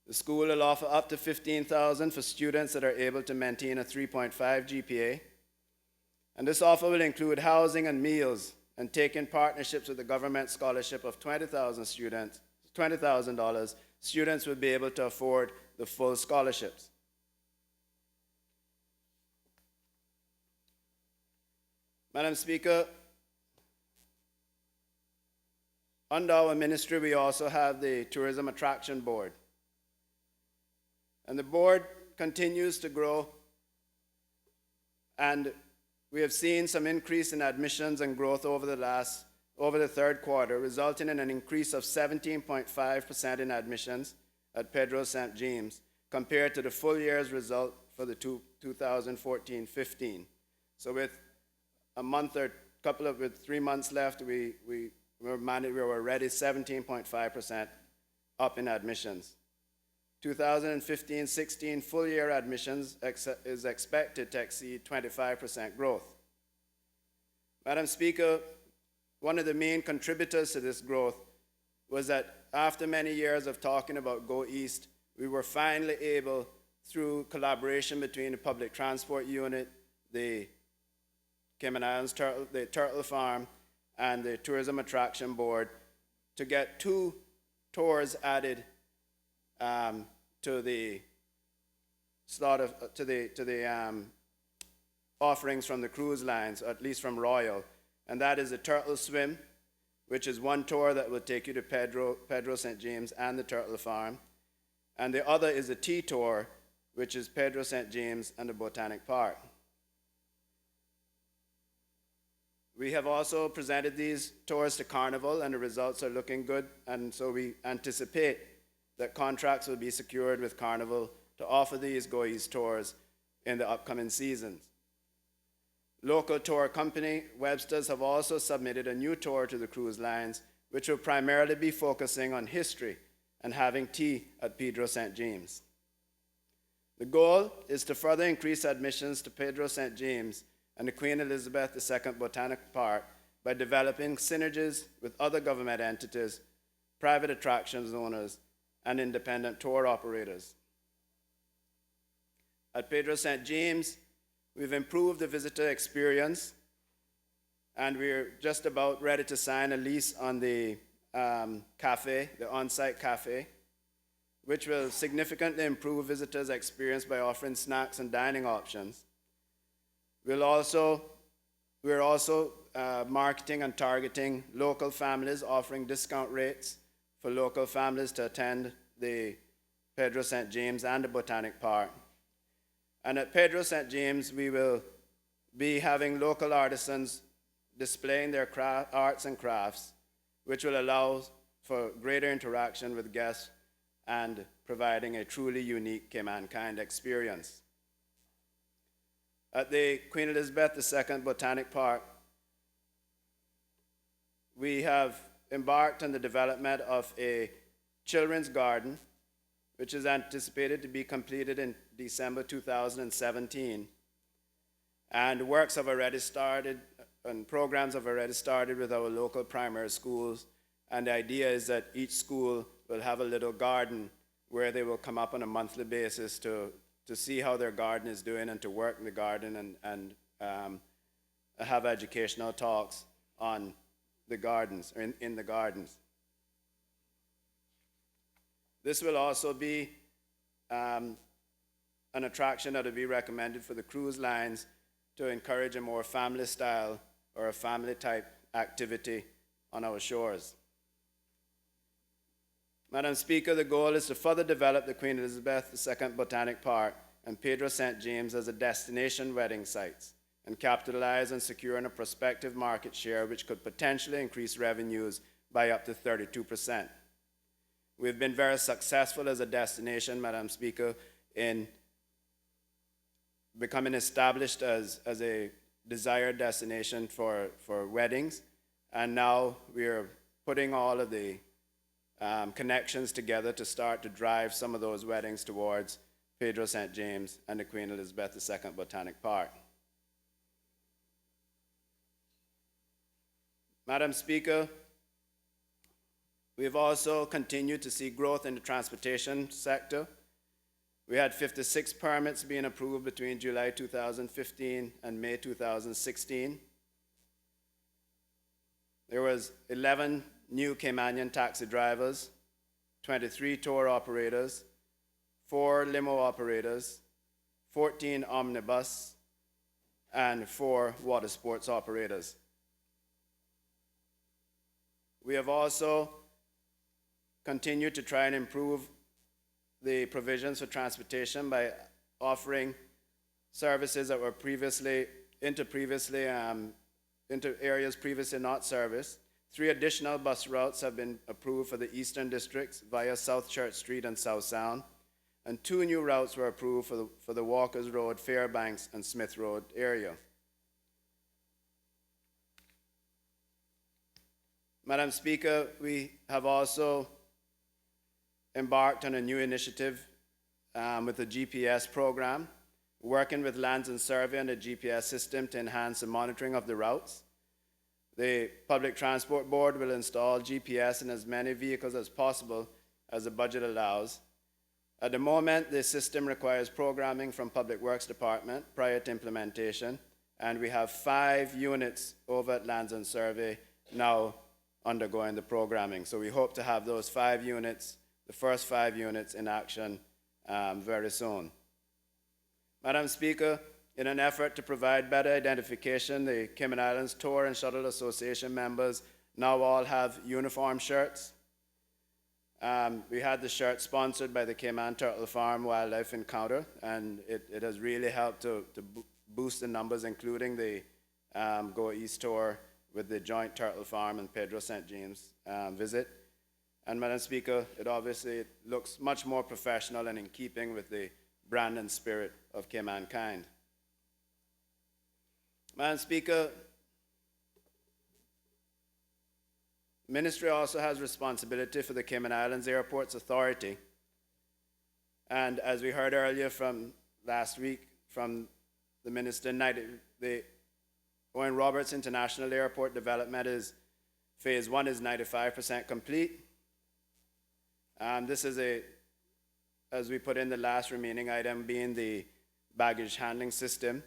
The school will offer up to $15,000 for students that are able to maintain a 3.5 GPA. And this offer will include housing and meals, and take in partnerships with the government scholarship of $20,000, students will be able to afford the full scholarships. Madam Speaker, under our ministry, we also have the Tourism Attraction Board. And the board continues to grow, and we have seen some increase in admissions and growth over the third quarter, resulting in an increase of 17.5% in admissions at Pedro St. James compared to the full year's result for the 2014-15. So with a month or with 3 months left, we were already 17.5% up in admissions. 2015-16 full year admissions is expected to exceed 25% growth. Madam Speaker, one of the main contributors to this growth was that after many years of talking about Go East, we were finally able, through collaboration between the Public Transport Unit, the Cayman Islands the Turtle Farm, and the Tourism Attraction Board, to get 2 tours added to the offerings from the cruise lines, or at least from Royal, and that is the Turtle Swim, which is 1 tour that will take you to Pedro St. James and the Turtle Farm, and the other is a Tea Tour, which is Pedro St. James and the Botanic Park. We have also presented these tours to Carnival, and the results are looking good, and so we anticipate that contracts will be secured with Carnival to offer these Go East tours in the upcoming seasons. Local tour company Webster's have also submitted a new tour to the cruise lines, which will primarily be focusing on history and having tea at Pedro St. James. The goal is to further increase admissions to Pedro St. James and the Queen Elizabeth II Botanic Park by developing synergies with other government entities, private attractions owners, and independent tour operators. At Pedro St. James, we've improved the visitor experience, and we're just about ready to sign a lease on the cafe, the on-site cafe, which will significantly improve visitors' experience by offering snacks and dining options. We're also marketing and targeting local families, offering discount rates for local families to attend the Pedro St. James and the Botanic Park. And at Pedro St. James, we will be having local artisans displaying their arts and crafts, which will allow for greater interaction with guests and providing a truly unique Cayman experience. At the Queen Elizabeth II Botanic Park, we have embarked on the development of a children's garden, which is anticipated to be completed in December 2017. And works have already started, and programs have already started with our local primary schools. And the idea is that each school will have a little garden where they will come up on a monthly basis to see how their garden is doing and to work in the garden and have educational talks on the gardens, or in the gardens. This will also be an attraction that will be recommended for the cruise lines to encourage a more family style or a family type activity on our shores. Madam Speaker, the goal is to further develop the Queen Elizabeth II Botanic Park and Pedro St. James as a destination wedding sites and capitalize on securing a prospective market share which could potentially increase revenues by up to 32%. We've been very successful as a destination, Madam Speaker, in becoming established as a desired destination for weddings, and now we're putting all of the connections together to start to drive some of those weddings towards Pedro St. James and the Queen Elizabeth II Botanic Park. Madam Speaker, we've also continued to see growth in the transportation sector. We had 56 permits being approved between July 2015 and May 2016. There was 11 new Caymanian taxi drivers, 23 tour operators, 4 limo operators, 14 omnibus, and 4 water sports operators. We have also continued to try and improve the provisions for transportation by offering services that were into areas previously not serviced. 3 additional bus routes have been approved for the eastern districts via South Church Street and South Sound, and 2 new routes were approved for the Walkers Road, Fairbanks, and Smith Road area. Madam Speaker, we have also embarked on a new initiative with the GPS program, working with Lands and Survey and the GPS system to enhance the monitoring of the routes. The Public Transport Board will install GPS in as many vehicles as possible as the budget allows. At the moment, the system requires programming from Public Works Department prior to implementation, and we have 5 units over at Lands and Survey now undergoing the programming. So we hope to have those 5 units, the first 5 units in action very soon. Madam Speaker, in an effort to provide better identification, the Cayman Islands Tour and Shuttle Association members now all have uniform shirts. We had the shirt sponsored by the Cayman Turtle Farm Wildlife Encounter, and it has really helped to boost the numbers, including the Go East Tour with the joint Turtle Farm and Pedro St. James visit. And Madam Speaker, it obviously looks much more professional and in keeping with the brand and spirit of Caymankind. Madam Speaker, the Ministry also has responsibility for the Cayman Islands Airports Authority. And as we heard earlier from last week from the Minister, the Owen Roberts International Airport development phase 1 is 95% complete. This is as we put in the last remaining item being the baggage handling system,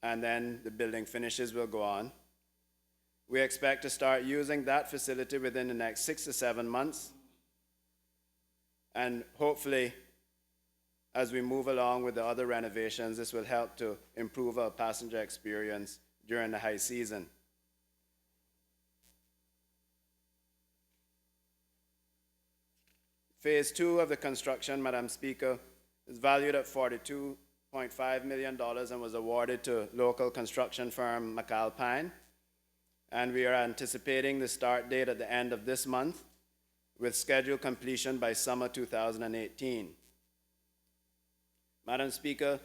and then the building finishes will go on. We expect to start using that facility within the next 6 to 7 months. And hopefully, as we move along with the other renovations, this will help to improve our passenger experience during the high season. Phase 2 of the construction, Madam Speaker, is valued at $42.5 million and was awarded to local construction firm McAlpine. And we are anticipating the start date at the end of this month, with scheduled completion by summer 2018. Madam Speaker,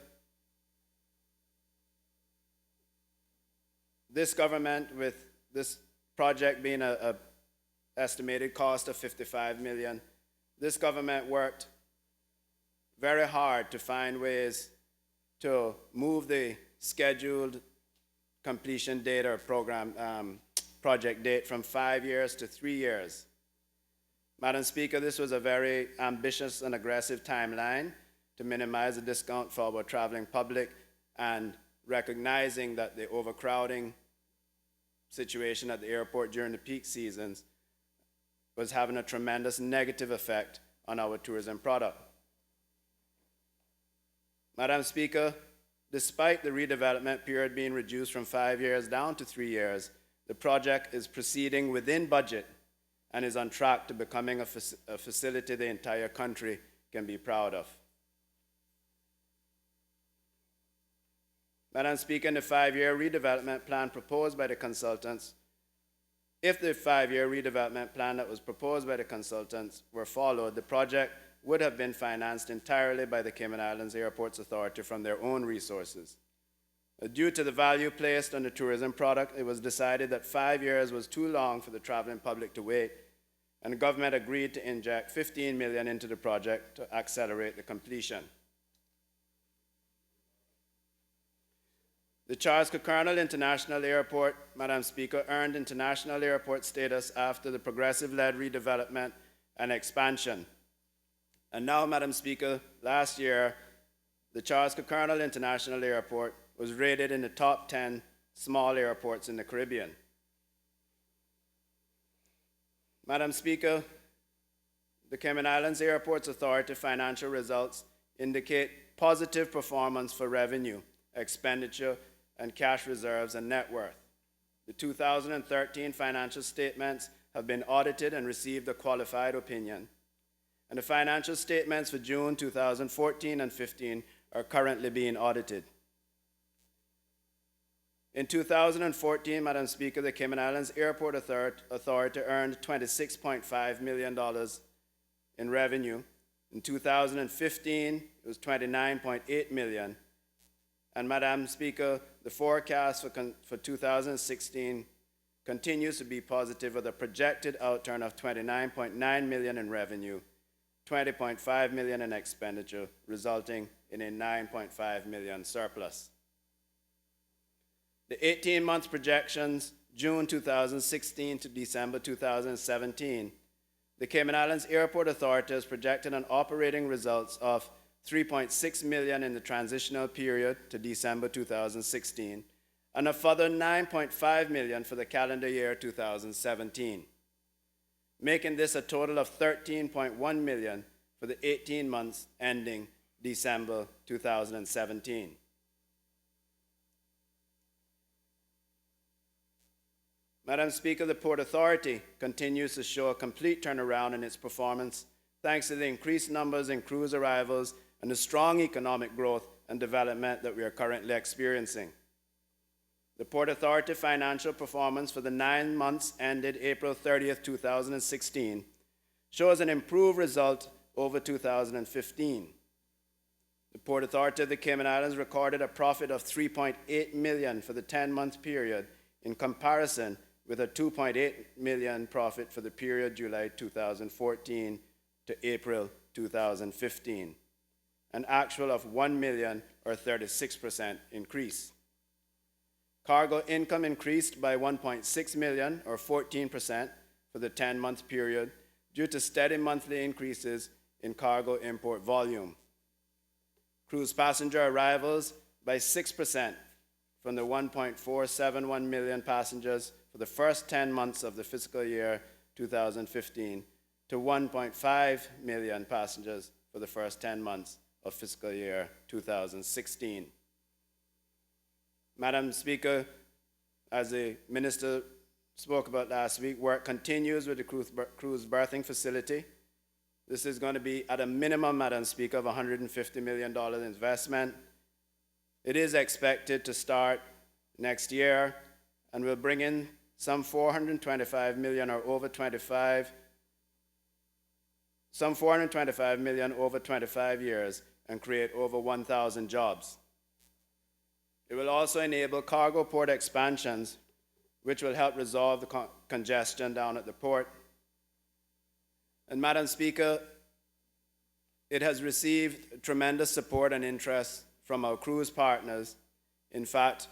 this government, with this project being a estimated cost of $55 million, this government worked very hard to find ways to move the scheduled completion date or project date from 5 years to 3 years. Madam Speaker, this was a very ambitious and aggressive timeline to minimize the discount for our traveling public, and recognizing that the overcrowding situation at the airport during the peak seasons was having a tremendous negative effect on our tourism product. Madam Speaker, despite the redevelopment period being reduced from 5 years down to 3 years, the project is proceeding within budget and is on track to becoming a facility the entire country can be proud of. Madam Speaker, in the 5-year redevelopment plan proposed by the consultants, if the 5-year redevelopment plan that was proposed by the consultants were followed, the project would have been financed entirely by the Cayman Islands Airports Authority from their own resources. Due to the value placed on the tourism product, it was decided that 5 years was too long for the traveling public to wait, and the government agreed to inject $15 million into the project to accelerate the completion. The Charles Colonel International Airport, Madam Speaker, earned international airport status after the progressive-led redevelopment and expansion. And now, Madam Speaker, last year, the Charles Colonel International Airport was rated in the top 10 small airports in the Caribbean. Madam Speaker, the Cayman Islands Airports Authority financial results indicate positive performance for revenue, expenditure, and cash reserves and net worth. The 2013 financial statements have been audited and received a qualified opinion, and the financial statements for June 2014 and 15 are currently being audited. In 2014, Madam Speaker, the Cayman Islands Airport Authority earned $26.5 million in revenue. In 2015, it was $29.8 million. And Madam Speaker, the forecast for 2016 continues to be positive, with a projected outturn of $29.9 million in revenue, $20.5 million in expenditure, resulting in a $9.5 million surplus. The 18-month projections, June 2016 to December 2017, the Cayman Islands Airport Authority has projected an operating results of $3.6 million in the transitional period to December 2016, and a further $9.5 million for the calendar year 2017, making this a total of $13.1 million for the 18 months ending December 2017. Madam Speaker, the Port Authority continues to show a complete turnaround in its performance thanks to the increased numbers in cruise arrivals and the strong economic growth and development that we are currently experiencing. The Port Authority financial performance for the 9 months ended April 30th, 2016 shows an improved result over 2015. The Port Authority of the Cayman Islands recorded a profit of $3.8 million for the 10-month period, in comparison with a $2.8 million profit for the period July 2014 to April 2015, an actual of $1 million or 36% increase. Cargo income increased by $1.6 million or 14% for the 10-month period due to steady monthly increases in cargo import volume. Cruise passenger arrivals by 6% from the 1.471 million passengers for the first 10 months of the fiscal year 2015 to 1.5 million passengers for the first 10 months of fiscal year 2016. Madam Speaker, as the Minister spoke about last week, work continues with the cruise berthing facility. This is going to be at a minimum, Madam Speaker, of $150 million investment. It is expected to start next year and will bring in some $425 million or over 25 some 425 million over 25 years, and create over 1,000 jobs. It will also enable cargo port expansions, which will help resolve the congestion down at the port. And Madam Speaker, it has received tremendous support and interest from our cruise partners. In fact,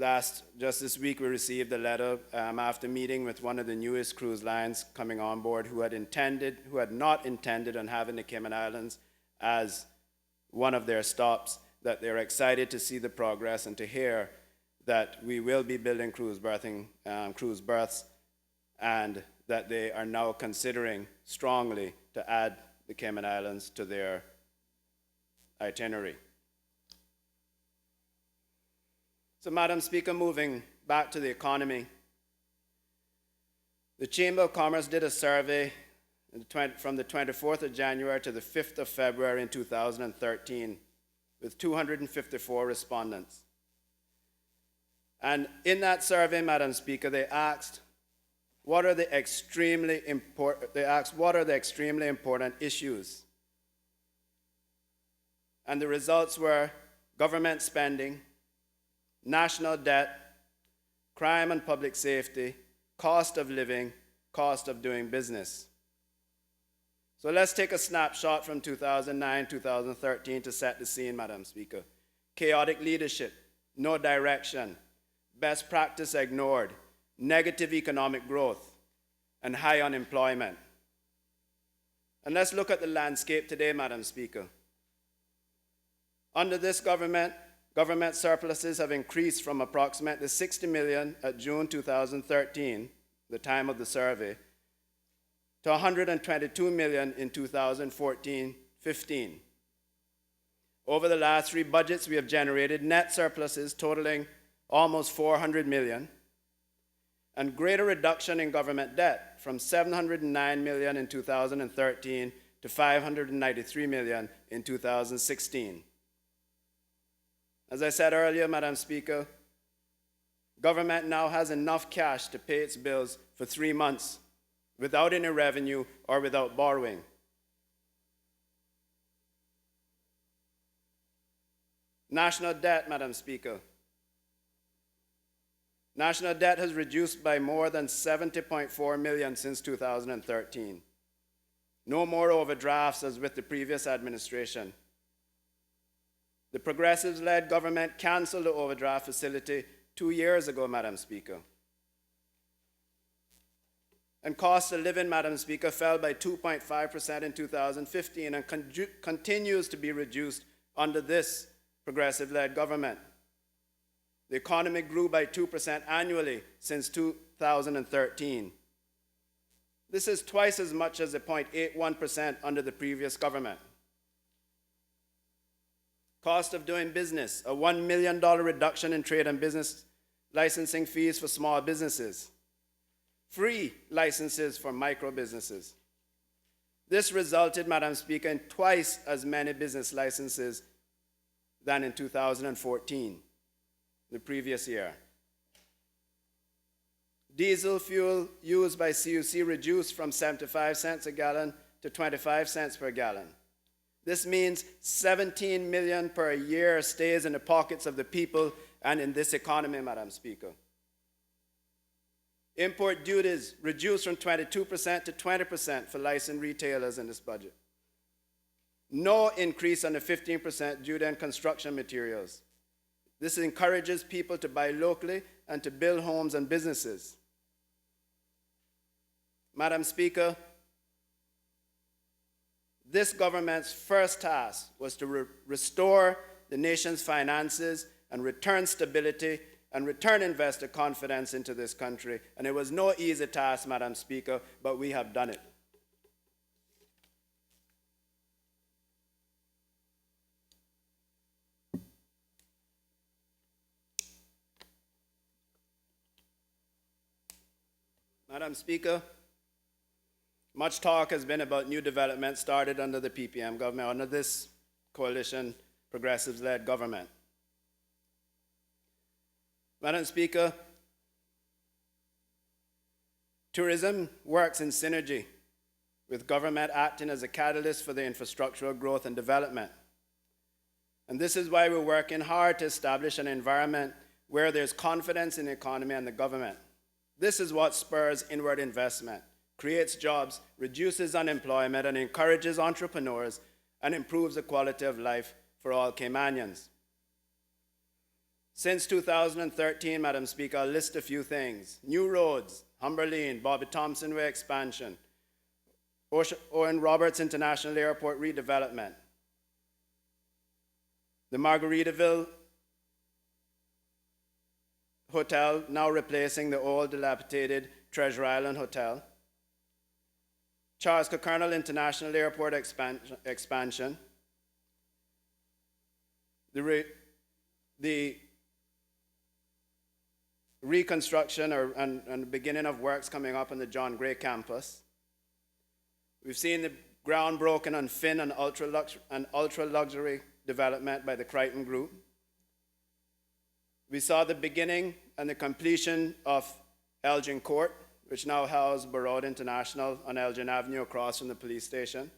just this week, we received a letter after meeting with one of the newest cruise lines coming on board who had not intended on having the Cayman Islands as one of their stops, that they're excited to see the progress and to hear that we will be building cruise berths, and that they are now considering strongly to add the Cayman Islands to their itinerary. So, Madam Speaker, moving back to the economy, the Chamber of Commerce did a survey from the 24th of January to the 5th of February in 2013 with 254 respondents. And in that survey, Madam Speaker, they asked, what are the extremely important issues? And the results were government spending, national debt, crime and public safety, cost of living, cost of doing business. So let's take a snapshot from 2009-2013 to set the scene, Madam Speaker. Chaotic leadership, no direction, best practice ignored, negative economic growth, and high unemployment. And let's look at the landscape today, Madam Speaker. Under this government surpluses have increased from approximately 60 million at June 2013, the time of the survey, to 122 million in 2014-15. Over the last 3 budgets, we have generated net surpluses totaling almost 400 million, and greater reduction in government debt from 709 million in 2013 to 593 million in 2016. As I said earlier, Madam Speaker, government now has enough cash to pay its bills for 3 months without any revenue or without borrowing. National debt, Madam Speaker. National debt has reduced by more than 70.4 million since 2013. No more overdrafts as with the previous administration. The Progressives-led government canceled the overdraft facility 2 years ago, Madam Speaker. And cost of living, Madam Speaker, fell by 2.5% in 2015 and continues to be reduced under this Progressive-led government. The economy grew by 2% annually since 2013. This is twice as much as the 0.81% under the previous government. Cost of doing business, a $1 million reduction in trade and business licensing fees for small businesses. Free licenses for micro businesses. This resulted, Madam Speaker, in twice as many business licenses than in 2014, the previous year. Diesel fuel used by CUC reduced from 75 cents a gallon to 25 cents per gallon. This means 17 million per year stays in the pockets of the people and in this economy, Madam Speaker. Import duties reduced from 22% to 20% for licensed retailers in this budget. No increase on the 15% duty on construction materials. This encourages people to buy locally and to build homes and businesses. Madam Speaker, this government's first task was to restore the nation's finances and return stability and return investor confidence into this country. And it was no easy task, Madam Speaker, but we have done it. Madam Speaker, much talk has been about new developments started under the PPM government, under this coalition, Progressives-led government. Madam Speaker, tourism works in synergy with government acting as a catalyst for the infrastructural growth and development. And this is why we're working hard to establish an environment where there's confidence in the economy and the government. This is what spurs inward investment, creates jobs, reduces unemployment, and encourages entrepreneurs, and improves the quality of life for all Caymanians. Since 2013, Madam Speaker, I'll list a few things. New roads, Humberline, Bobby Thompson Way expansion, Owen Roberts International Airport redevelopment, the Margaritaville Hotel now replacing the old dilapidated Treasure Island Hotel, Charles Colonel International Airport expansion, the reconstruction and beginning of works coming up on the John Gray campus. We've seen the ground broken on Finn and ultra-luxury development by the Crichton Group. We saw the beginning and the completion of Elgin Court, which now houses Burrard International on Elgin Avenue across from the police station.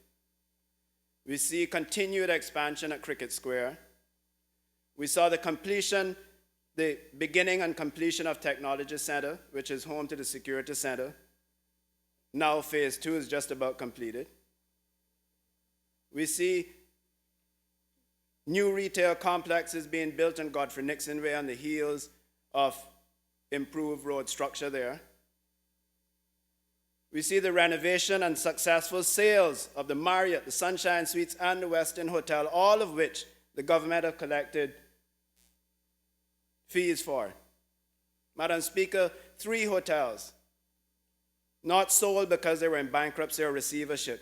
We see continued expansion at Cricket Square. We saw the beginning and completion of Technology Center, which is home to the Security Center. Now phase 2 is just about completed. We see new retail complexes being built on Godfrey Nixon Way on the heels of improved road structure there. We see the renovation and successful sales of the Marriott, the Sunshine Suites, and the Westin Hotel, all of which the government have collected fees for. Madam Speaker, 3 hotels, not sold because they were in bankruptcy or receivership,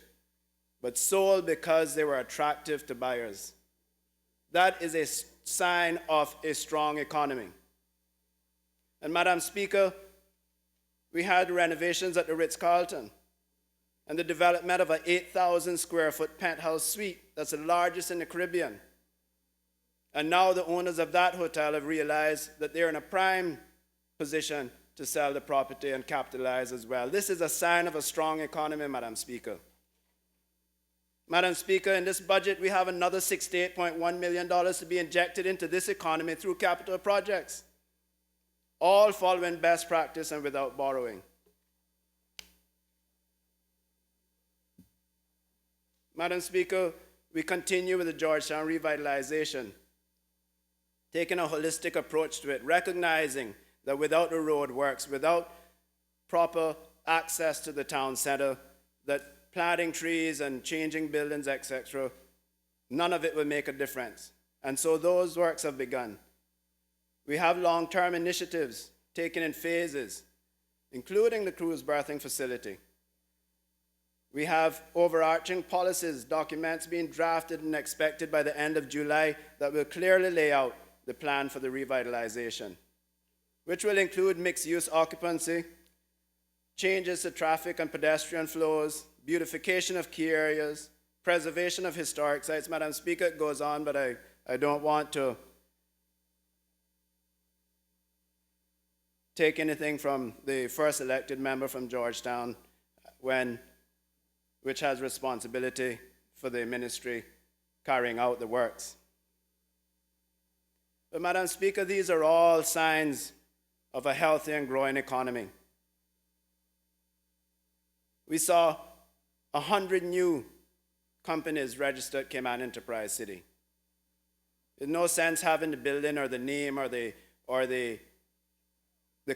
but sold because they were attractive to buyers. That is a sign of a strong economy. And Madam Speaker, we had renovations at the Ritz-Carlton and the development of an 8,000 square foot penthouse suite that's the largest in the Caribbean. And now the owners of that hotel have realized that they're in a prime position to sell the property and capitalize as well. This is a sign of a strong economy, Madam Speaker. Madam Speaker, in this budget, we have another $68.1 million to be injected into this economy through capital projects, all following best practice and without borrowing. Madam Speaker, we continue with the Georgetown revitalization, taking a holistic approach to it, recognizing that without the road works, without proper access to the town center, that planting trees and changing buildings, etc., none of it will make a difference. And so those works have begun. We have long-term initiatives taken in phases, including the cruise berthing facility. We have overarching policies, documents being drafted and expected by the end of July that will clearly lay out the plan for the revitalization, which will include mixed-use occupancy, changes to traffic and pedestrian flows, beautification of key areas, preservation of historic sites. Madam Speaker, it goes on, but I don't want to take anything from the first elected member from Georgetown, which has responsibility for the ministry carrying out the works. But Madam Speaker, these are all signs of a healthy and growing economy. We saw 100 new companies registered Cayman Enterprise City. There's no sense having the building or the name or the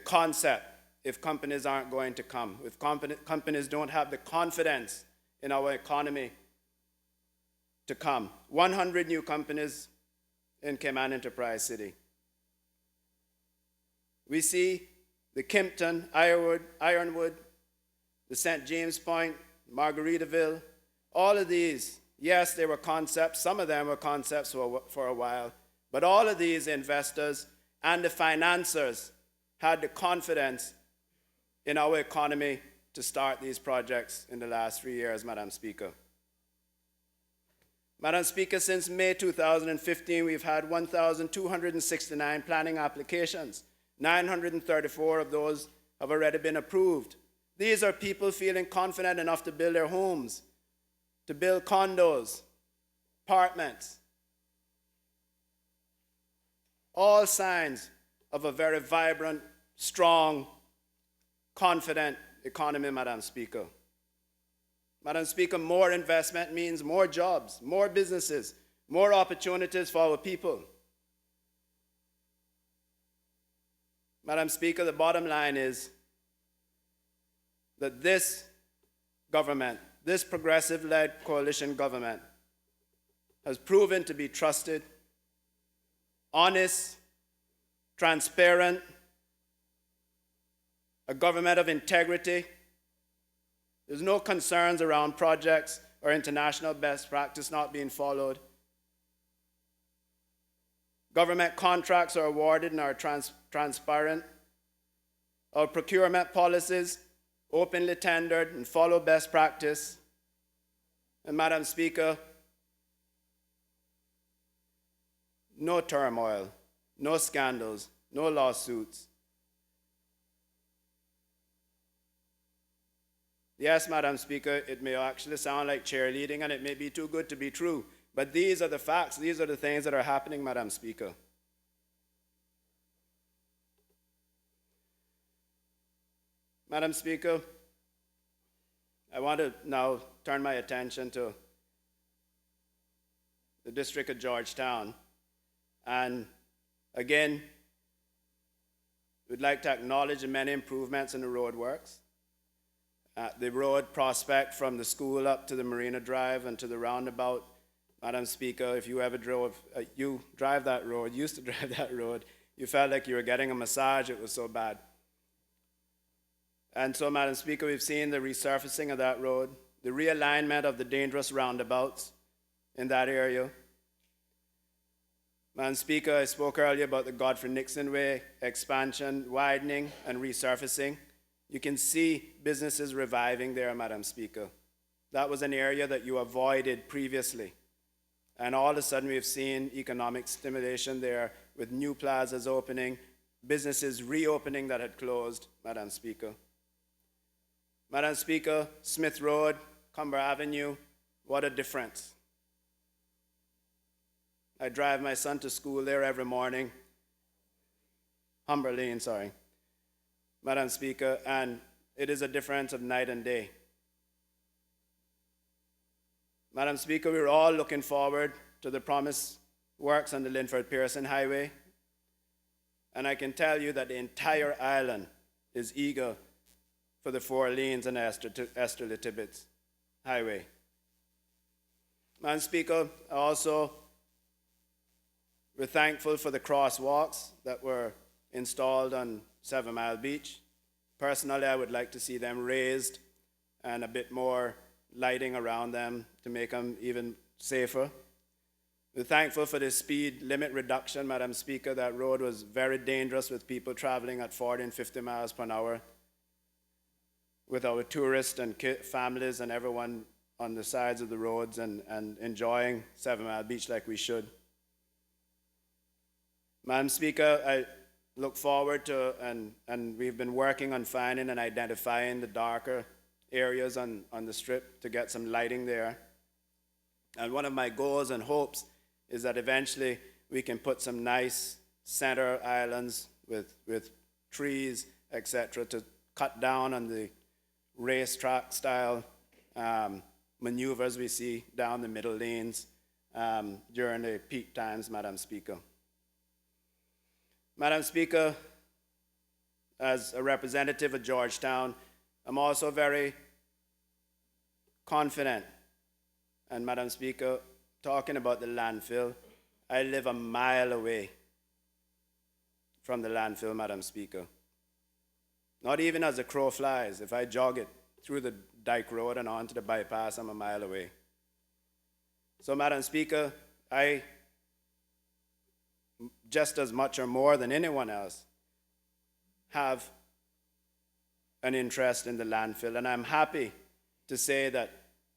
concept if companies aren't going to come, if companies don't have the confidence in our economy to come. 100 new companies in Cayman Enterprise City. We see the Kimpton, Ironwood, the St. James Point, Margaritaville, all of these, yes, they were concepts. Some of them were concepts for a while, but all of these investors and the financiers had the confidence in our economy to start these projects in the last 3 years, Madam Speaker. Madam Speaker, since May 2015, we've had 1,269 planning applications. 934 of those have already been approved. These are people feeling confident enough to build their homes, to build condos, apartments. All signs of a very vibrant, strong, confident economy, Madam Speaker. Madam Speaker, more investment means more jobs, more businesses, more opportunities for our people. Madam Speaker, the bottom line is that this government, this progressive-led coalition government, has proven to be trusted, honest, transparent, a government of integrity. There's no concerns around projects or international best practice not being followed. Government contracts are awarded and are transparent. Our procurement policies openly tendered and follow best practice. And Madam Speaker, no turmoil, no scandals, no lawsuits. Yes, Madam Speaker, it may actually sound like cheerleading and it may be too good to be true, but these are the facts, these are the things that are happening, Madam Speaker. Madam Speaker, I want to now turn my attention to the District of Georgetown. And again, we'd like to acknowledge the many improvements in the roadworks. The road prospect from the school up to the Marina Drive and to the roundabout. Madam Speaker, if you ever you drive that road, used to drive that road, you felt like you were getting a massage, it was so bad. And so, Madam Speaker, we've seen the resurfacing of that road, the realignment of the dangerous roundabouts in that area. Madam Speaker, I spoke earlier about the Godfrey Nixon Way expansion, widening, and resurfacing. You can see businesses reviving there, Madam Speaker. That was an area that you avoided previously. And all of a sudden, we've seen economic stimulation there with new plazas opening, businesses reopening that had closed, Madam Speaker. Madam Speaker, Smith Road, Cumber Avenue, what a difference. I drive my son to school there every morning. Humber Lane, sorry. Madam Speaker, and it is a difference of night and day. Madam Speaker, we're all looking forward to the promised works on the Linford-Pearson Highway. And I can tell you that the entire island is eager for the 4 lanes on Esterly Tibbetts Highway. Madam Speaker, we're thankful for the crosswalks that were installed on 7 Mile Beach. Personally, I would like to see them raised and a bit more lighting around them to make them even safer. We're thankful for the speed limit reduction, Madam Speaker. That road was very dangerous with people traveling at 40 and 50 miles per hour, with our tourists and families and everyone on the sides of the roads and enjoying 7 Mile Beach like we should. Madam Speaker, I look forward to, and we've been working on finding and identifying the darker areas on the strip to get some lighting there. And one of my goals and hopes is that eventually we can put some nice center islands with trees, etc., to cut down on the racetrack style maneuvers we see down the middle lanes during the peak times, Madam Speaker. Madam Speaker, as a representative of Georgetown, I'm also very confident. And Madam Speaker, talking about the landfill, I live a mile away from the landfill, Madam Speaker. Not even as a crow flies. If I jog it through the Dyke Road and onto the bypass, I'm a mile away. So, Madam Speaker, I, just as much or more than anyone else, have an interest in the landfill. And I'm happy to say that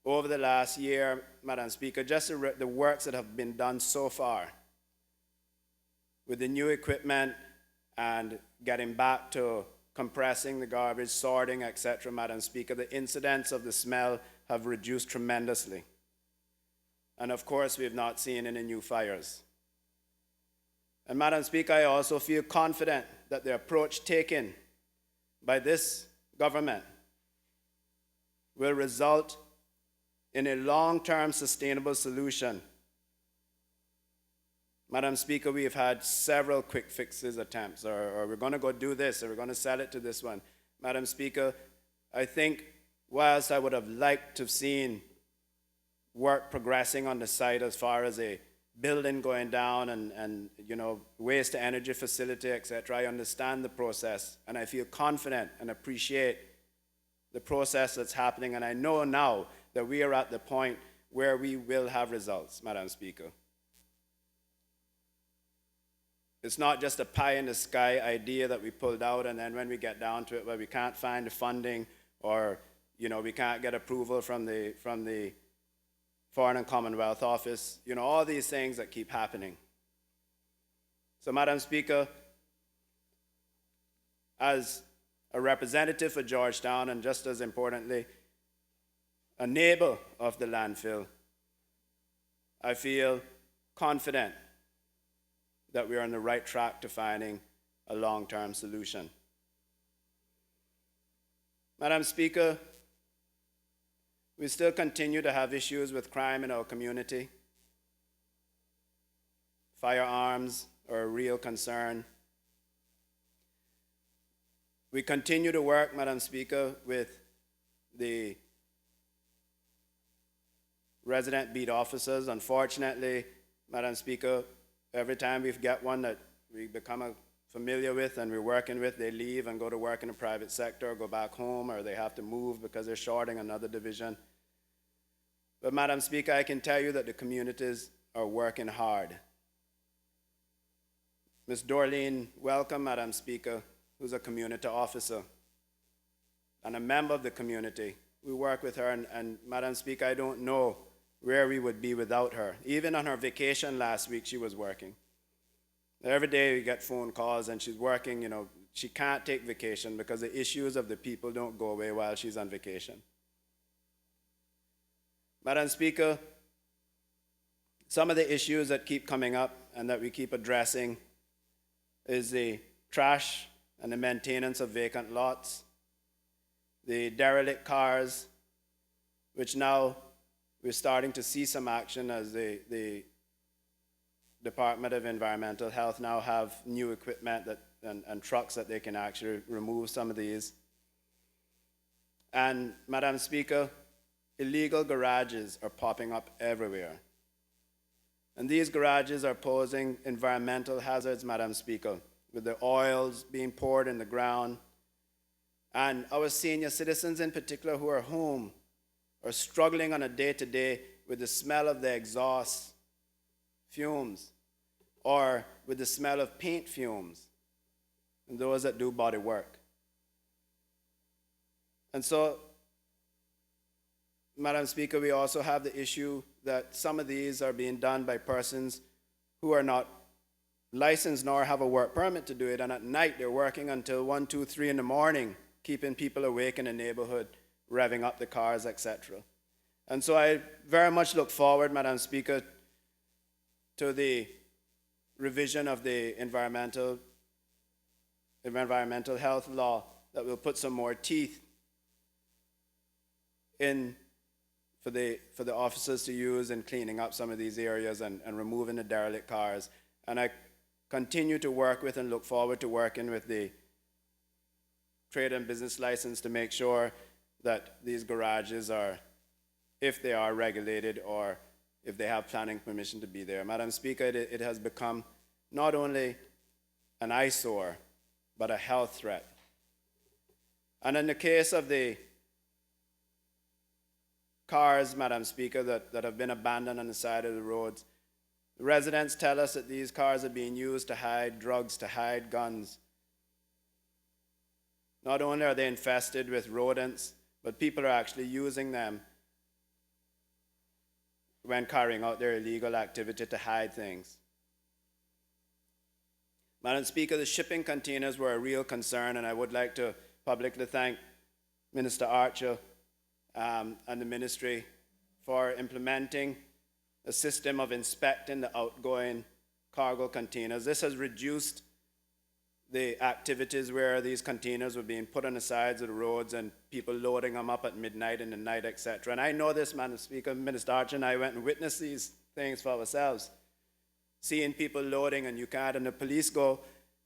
over the last year, Madam Speaker, just the works that have been done so far with the new equipment and getting back to compressing the garbage, sorting, etc., Madam Speaker, the incidents of the smell have reduced tremendously. And of course, we have not seen any new fires. And Madam Speaker, I also feel confident that the approach taken by this government will result in a long-term sustainable solution. Madam Speaker, we have had several quick fixes attempts, or we're going to go do this, or we're going to sell it to this one. Madam Speaker, I think whilst I would have liked to have seen work progressing on the site as far as a building going down and waste to energy facility, etc., I understand the process, and I feel confident and appreciate the process that's happening, and I know now that we are at the point where we will have results, Madam Speaker. It's not just a pie-in-the-sky idea that we pulled out, and then when we get down to it, where we can't find the funding, or we can't get approval from the Foreign and Commonwealth Office, all these things that keep happening. So, Madam Speaker, as a representative for Georgetown, and just as importantly, a neighbor of the landfill, I feel confident that we are on the right track to finding a long-term solution. Madam Speaker, we still continue to have issues with crime in our community. Firearms are a real concern. We continue to work, Madam Speaker, with the resident beat officers. Unfortunately, Madam Speaker, every time we get one that we become familiar with and we're working with, they leave and go to work in the private sector, or go back home, or they have to move because they're shorting another division. But Madam Speaker, I can tell you that the communities are working hard. Ms. Dorleen Welcome, Madam Speaker, who's a community officer and a member of the community. We work with her, and Madam Speaker, I don't know where we would be without her. Even on her vacation last week, she was working. Every day we get phone calls, and she's working. She can't take vacation because the issues of the people don't go away while she's on vacation. Madam Speaker, some of the issues that keep coming up and that we keep addressing is the trash and the maintenance of vacant lots, the derelict cars, which now we're starting to see some action as the Department of Environmental Health now have new equipment and trucks that they can actually remove some of these. And Madam Speaker, illegal garages are popping up everywhere. And these garages are posing environmental hazards, Madam Speaker, with the oils being poured in the ground. And our senior citizens in particular who are home are struggling on a day-to-day with the smell of the exhaust fumes, or with the smell of paint fumes, and those that do body work. And so, Madam Speaker, we also have the issue that some of these are being done by persons who are not licensed nor have a work permit to do it, and at night they're working until 1, 2, 3 in the morning, keeping people awake in the neighborhood, revving up the cars, etc. And so I very much look forward, Madam Speaker, to the revision of the environmental health law that will put some more teeth in for the officers to use in cleaning up some of these areas and removing the derelict cars. And I continue to work with and look forward to working with the trade and business license to make sure that these garages are, if they are regulated or if they have planning permission to be there. Madam Speaker, it has become not only an eyesore, but a health threat. And in the case of the cars, Madam Speaker, that have been abandoned on the side of the roads, the residents tell us that these cars are being used to hide drugs, to hide guns. Not only are they infested with rodents, but people are actually using them when carrying out their illegal activity to hide things. Madam Speaker, the shipping containers were a real concern, and I would like to publicly thank Minister Archer and the ministry for implementing a system of inspecting the outgoing cargo containers. This has reduced the activities where these containers were being put on the sides of the roads and people loading them up at midnight in the night, etc. And I know this, Madam Speaker, Minister Archer and I went and witnessed these things for ourselves, seeing people loading and you can't, and the police go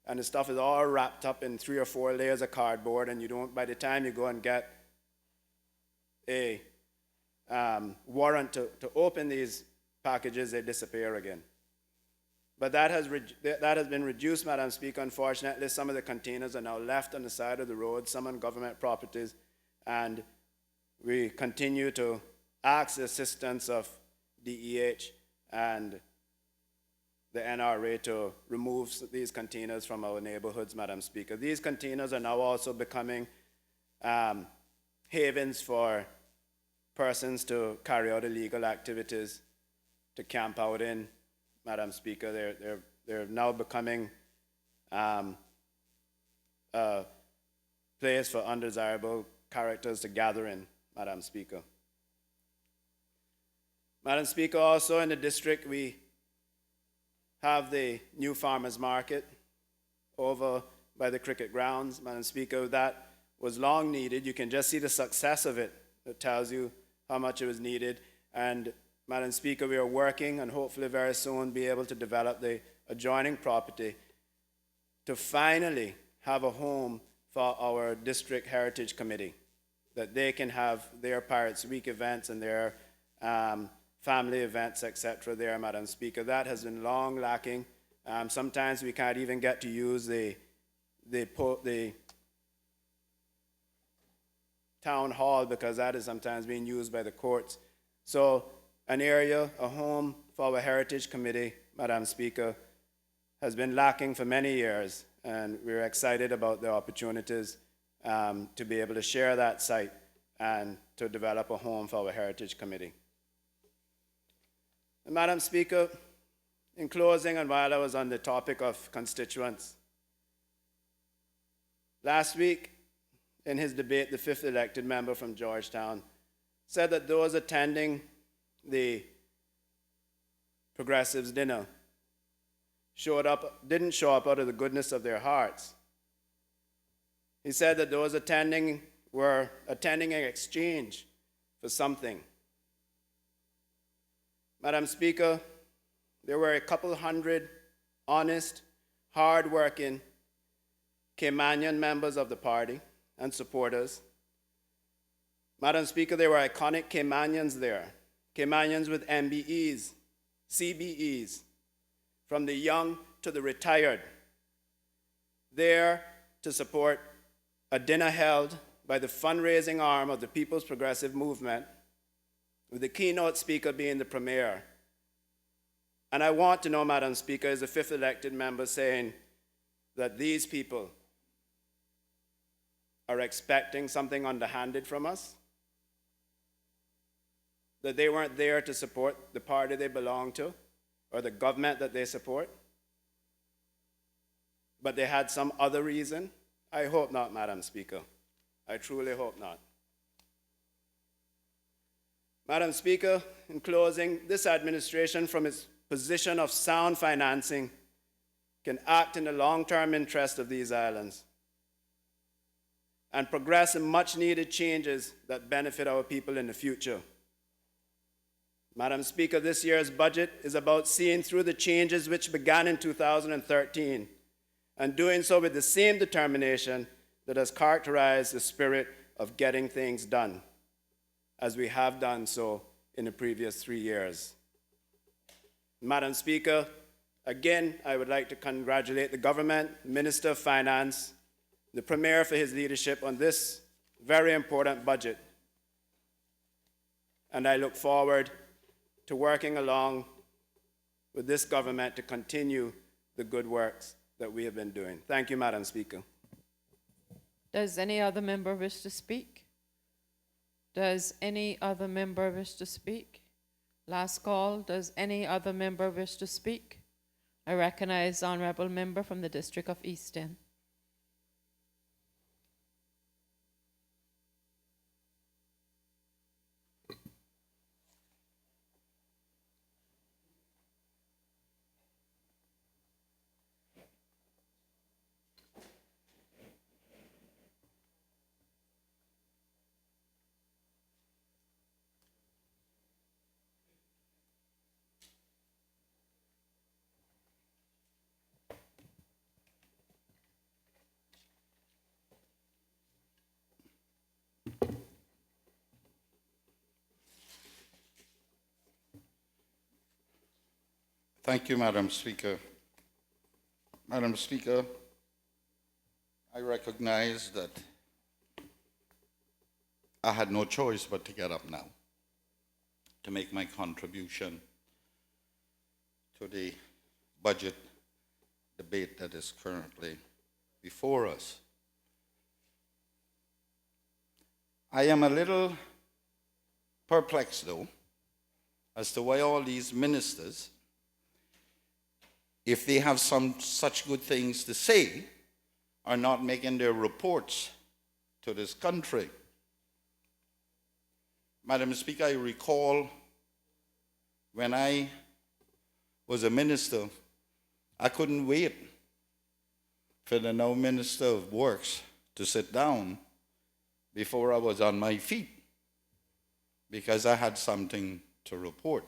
and the stuff is all wrapped up in 3 or 4 layers of cardboard, and you don't, by the time you go and get a warrant to open these packages, they disappear again. But that has been reduced, Madam Speaker. Unfortunately, some of the containers are now left on the side of the road, some on government properties, and we continue to ask the assistance of DEH and the NRA to remove these containers from our neighborhoods, Madam Speaker. These containers are now also becoming havens for persons to carry out illegal activities, to camp out in, Madam Speaker. They're now becoming a place for undesirable characters to gather in, Madam Speaker. Madam Speaker, also in the district, we have the new farmers market over by the cricket grounds. Madam Speaker, that was long needed. You can just see the success of it. It tells you how much it was needed. And Madam Speaker, we are working and hopefully very soon be able to develop the adjoining property to finally have a home for our district heritage committee, that they can have their Pirates Week events and their family events, etc. there, Madam Speaker. That has been long lacking. Sometimes we can't even get to use the town hall because that is sometimes being used by the courts. So an area, a home for our heritage committee, Madam Speaker, has been lacking for many years, and we're excited about the opportunities to be able to share that site and to develop a home for our heritage committee. And Madam Speaker, in closing, and while I was on the topic of constituents, last week in his debate, the 5th elected member from Georgetown said that those attending the Progressives' dinner didn't show up out of the goodness of their hearts. He said that those attending were attending an exchange for something. Madam Speaker, there were a couple hundred honest, hard-working Caymanian members of the party and supporters. Madam Speaker, there were iconic Caymanians there, Caymanians with MBEs, CBEs, from the young to the retired, there to support a dinner held by the fundraising arm of the People's Progressive Movement, with the keynote speaker being the premier. And I want to know, Madam Speaker, as the 5th elected member, saying that these people are expecting something underhanded from us, that they weren't there to support the party they belong to or the government that they support, but they had some other reason. I hope not, Madam Speaker. I truly hope not. Madam Speaker, in closing, this administration, from its position of sound financing, can act in the long-term interest of these islands and progress in much-needed changes that benefit our people in the future. Madam Speaker, this year's budget is about seeing through the changes which began in 2013 and doing so with the same determination that has characterized the spirit of getting things done, as we have done so in the previous 3 years. Madam Speaker, again, I would like to congratulate the government, Minister of Finance, the Premier for his leadership on this very important budget. And I look forward to working along with this government to continue the good works that we have been doing. Thank you, Madam Speaker. Does any other member wish to speak? Does any other member wish to speak? Last call. Does any other member wish to speak? I recognize the honorable member from the District of Easton. Thank you, Madam Speaker. Madam Speaker, I recognize that I had no choice but to get up now to make my contribution to the budget debate that is currently before us. I am a little perplexed, though, as to why all these ministers, if they have some such good things to say, are not making their reports to this country. Madam Speaker, I recall when I was a minister, I couldn't wait for the now Minister of Works to sit down before I was on my feet, because I had something to report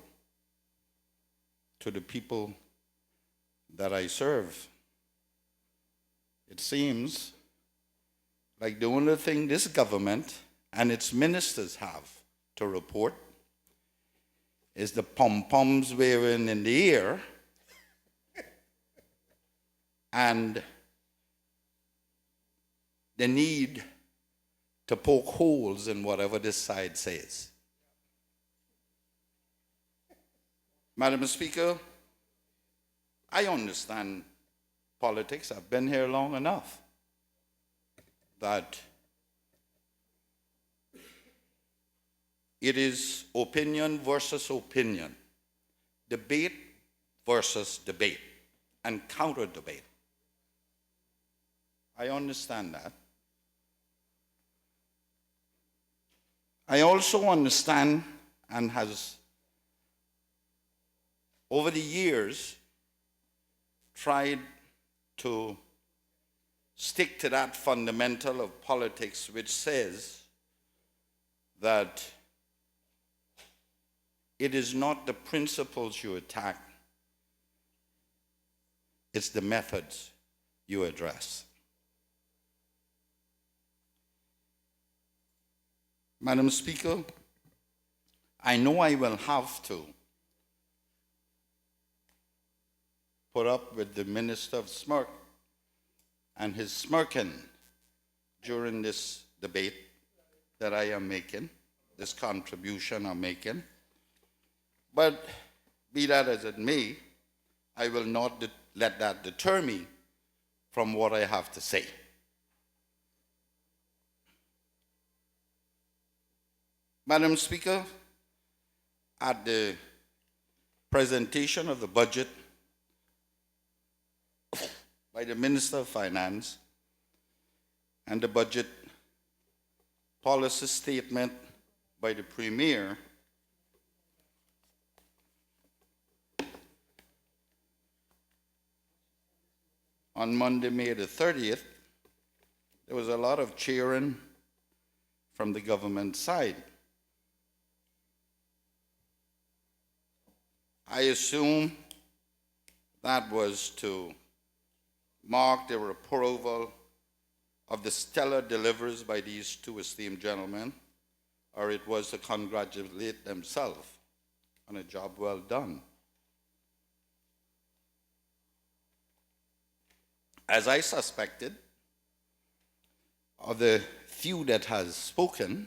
to the people that I serve. It seems like the only thing this government and its ministers have to report is the pom-poms waving in the air and the need to poke holes in whatever this side says. Madam Speaker, I understand politics. I've been here long enough that it is opinion versus opinion, debate versus debate, and counter debate. I understand that. I also understand, and has over the years tried to stick to that fundamental of politics which says that it is not the principles you attack, it's the methods you address. Madam Speaker, I know I will have to put up with the Minister of Smirk and his smirking during this debate that I am making, this contribution I'm making. But be that as it may, I will not let that deter me from what I have to say. Madam Speaker, at the presentation of the budget by the Minister of Finance and the budget policy statement by the Premier, on Monday, May the 30th, there was a lot of cheering from the government side. I assume that was to mark their approval of the stellar deliveries by these two esteemed gentlemen, or it was to congratulate themselves on a job well done. As I suspected, of the few that has spoken,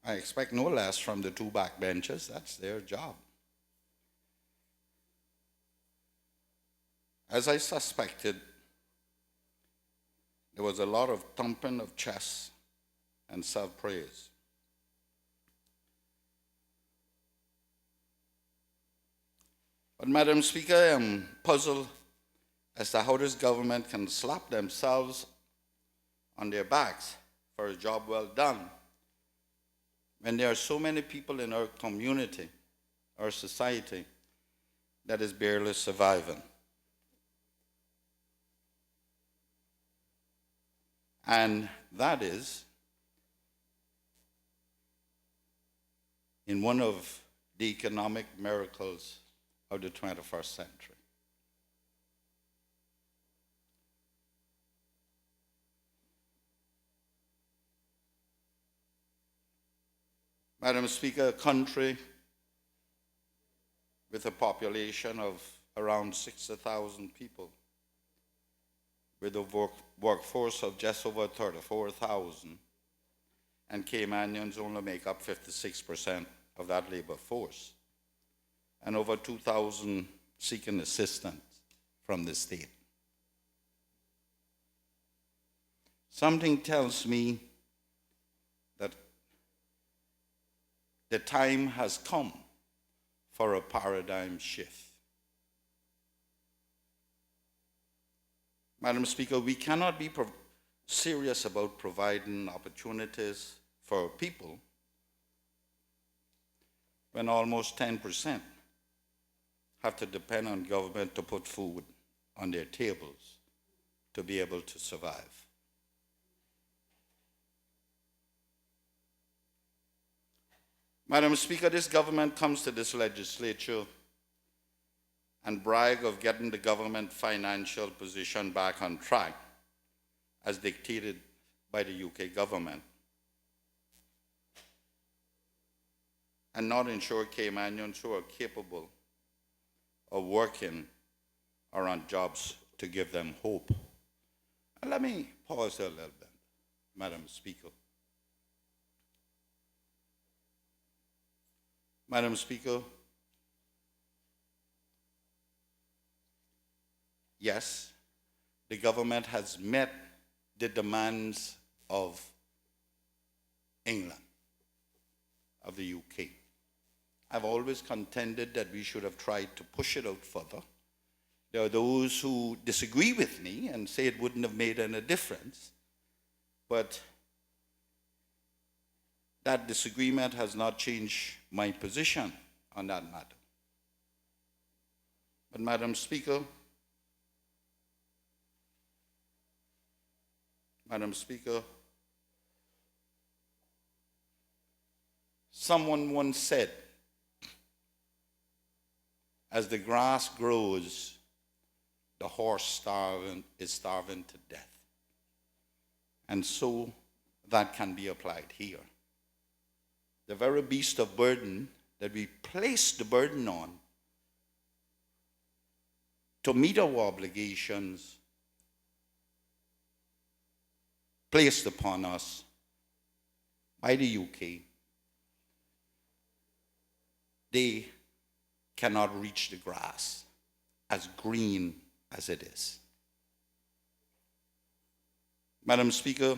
I expect no less from the two backbenchers. That's their job. As I suspected, there was a lot of thumping of chests and self-praise. But, Madam Speaker, I am puzzled as to how this government can slap themselves on their backs for a job well done when there are so many people in our community, our society, that is barely surviving. And that is in one of the economic miracles of the 21st century. Madam Speaker, a country with a population of around 60,000 people, with a workforce of just over 34,000, and Caymanians only make up 56% of that labor force, and over 2,000 seeking assistance from the state. Something tells me that the time has come for a paradigm shift. Madam Speaker, we cannot be serious about providing opportunities for our people when almost 10% have to depend on government to put food on their tables to be able to survive. Madam Speaker, this government comes to this legislature and brag of getting the government financial position back on track as dictated by the UK government, and not ensure Caymanians who are capable of working are on jobs to give them hope. And let me pause there a little bit, Madam Speaker. Madam Speaker, yes, the government has met the demands of England, of the UK. I've always contended that we should have tried to push it out further. There are those who disagree with me and say it wouldn't have made any difference, but that disagreement has not changed my position on that matter. But, Madam Speaker, someone once said, as the grass grows, the horse is starving to death. And so that can be applied here. The very beast of burden that we place the burden on to meet our obligations placed upon us by the UK, they cannot reach the grass as green as it is. Madam Speaker,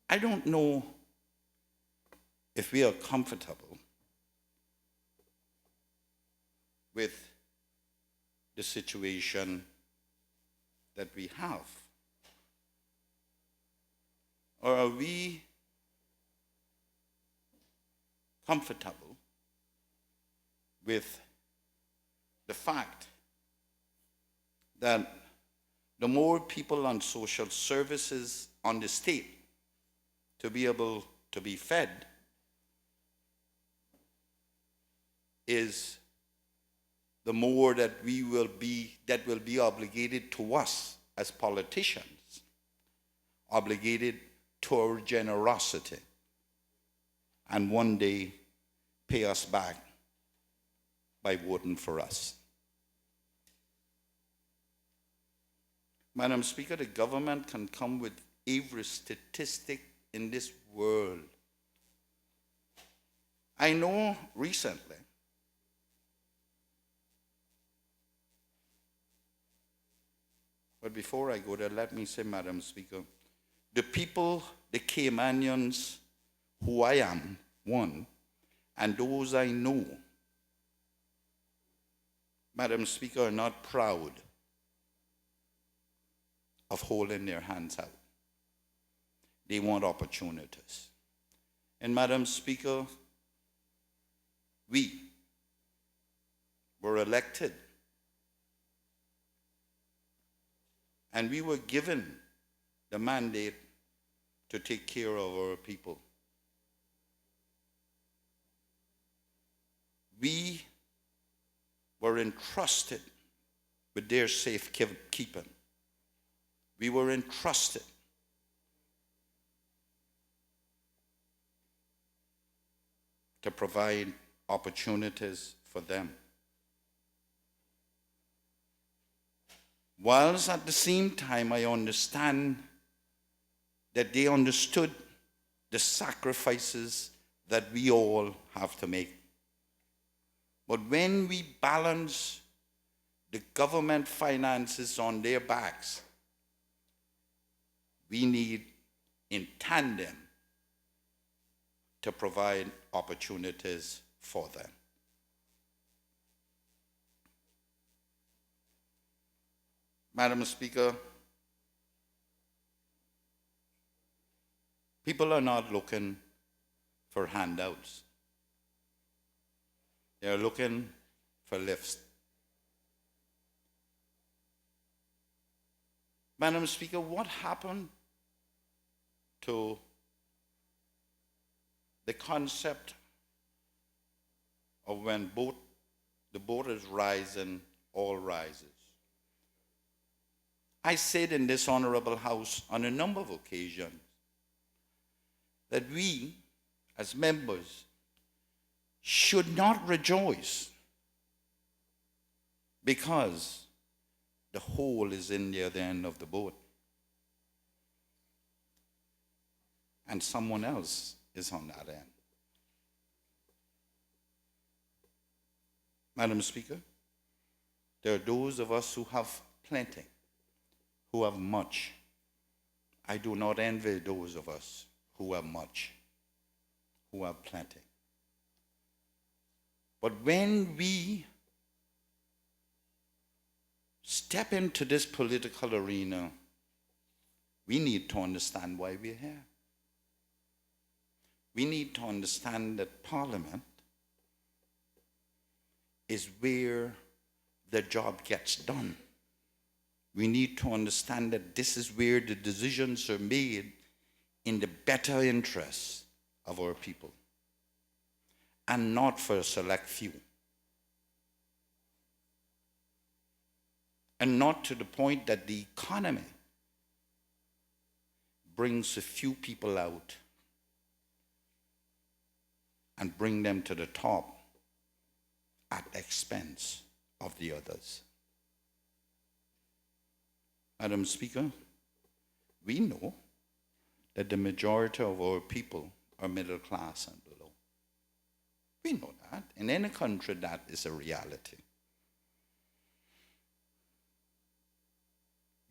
I don't know if we are comfortable with the situation that we have. Or are we comfortable with the fact that the more people on social services on the state to be able to be fed is the more that will be obligated to us as politicians, obligated to our generosity, and one day pay us back by voting for us. Madam Speaker, the government can come with every statistic in this world. I know recently but before I go there, let me say, Madam Speaker, the people the Caymanians, who I am, one, and those I know, Madam Speaker, are not proud of holding their hands out. They want opportunities. And Madam Speaker, we were elected and we were given the mandate to take care of our people. We were entrusted with their safekeeping. We were entrusted to provide opportunities for them. Whilst at the same time I understand that they understood the sacrifices that we all have to make. But when we balance the government finances on their backs, we need in tandem to provide opportunities for them. Madam Speaker, people are not looking for handouts. They are looking for lifts. Madam Speaker, what happened to the concept of when the boat is rising, all rises? I said in this honorable house on a number of occasions that we, as members, should not rejoice because the hole is in the other end of the boat and someone else is on that end. Madam Speaker, there are those of us who have plenty, who have much. I do not envy those of us who have much, who have plenty. But when we step into this political arena, we need to understand why we're here. We need to understand that Parliament is where the job gets done. We need to understand that this is where the decisions are made in the better interests of our people and not for a select few. And not to the point that the economy brings a few people out and bring them to the top at the expense of the others. Madam Speaker, we know that the majority of our people are middle class and below. We know that. In any country, that is a reality.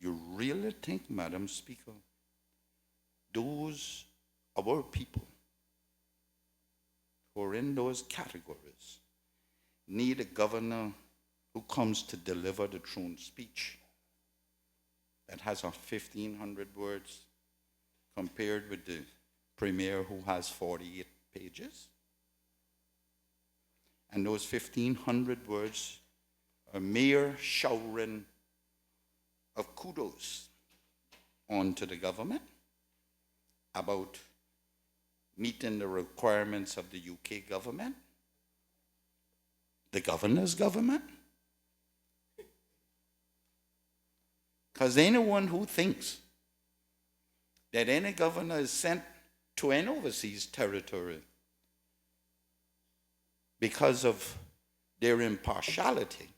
You really think, Madam Speaker, those of our people who are in those categories need a governor who comes to deliver the throne speech that has 1,500 words compared with the premier who has 48 pages? And those 1,500 words are mere showering of kudos onto the government about meeting the requirements of the UK government, the governor's government. Because anyone who thinks that any governor is sent to an overseas territory because of their impartiality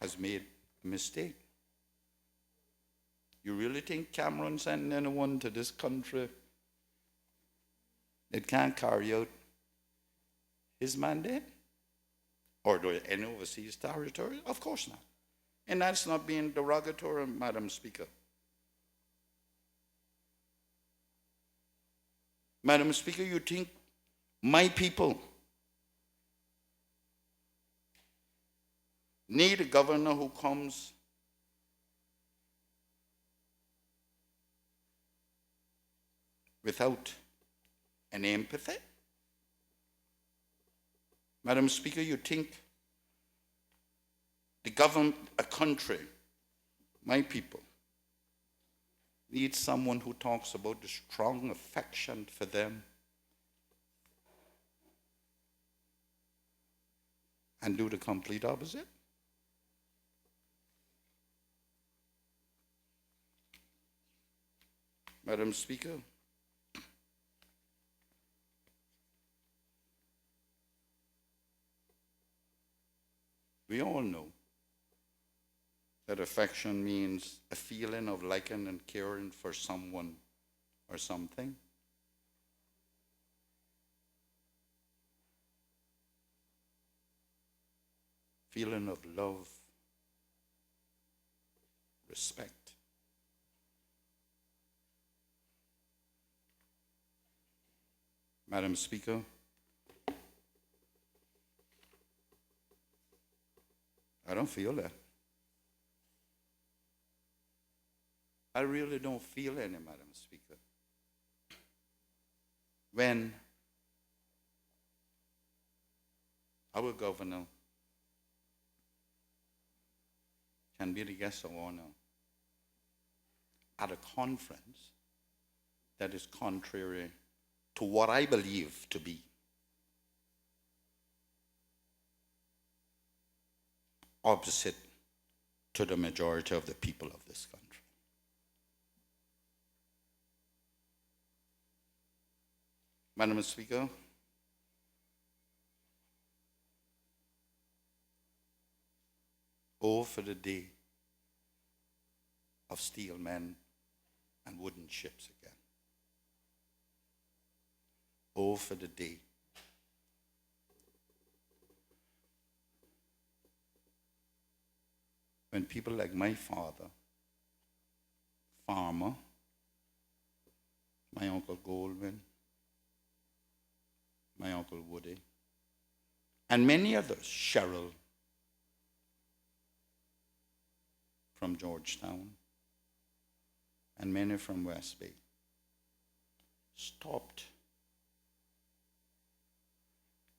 has made a mistake. You really think Cameron sent anyone to this country that can't carry out his mandate? Or to any overseas territory? Of course not. And that's not being derogatory, Madam Speaker. Madam Speaker, you think my people need a governor who comes without any empathy? Madam Speaker, you think a country, my people, needs someone who talks about the strong affection for them and do the complete opposite? Madam Speaker, we all know that affection means a feeling of liking and caring for someone or something. Feeling of love, respect. Madam Speaker, I don't feel that. I really don't feel any, Madam Speaker. When our governor can be the guest of honor at a conference that is contrary to what I believe to be opposite to the majority of the people of this country. Madam Speaker, oh, for the day of steel men and wooden ships again. Oh, for the day when people like my father, farmer, my Uncle Goldwyn, my Uncle Woody, and many others, Cheryl from Georgetown, and many from West Bay, stopped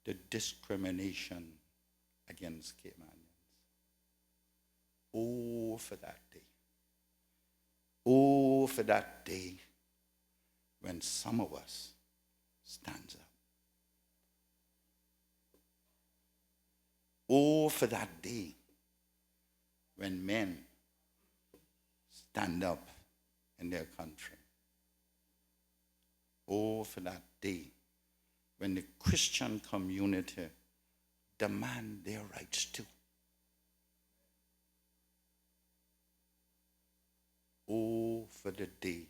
the discrimination against Caymanians. Oh, for that day. Oh, for that day when some of us stands up. Oh, for that day when men stand up in their country. Oh, for that day when the Christian community demand their rights too. Oh, for the day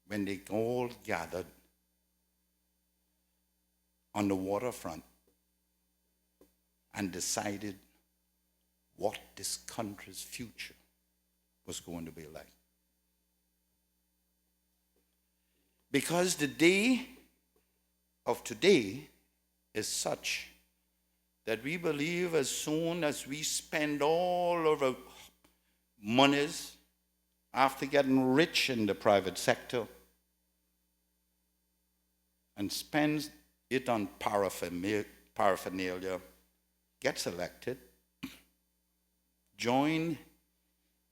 when they all gathered on the waterfront and decided what this country's future was going to be like. Because the day of today is such that we believe as soon as we spend all of our monies after getting rich in the private sector and spends it on paraphernalia, gets elected, join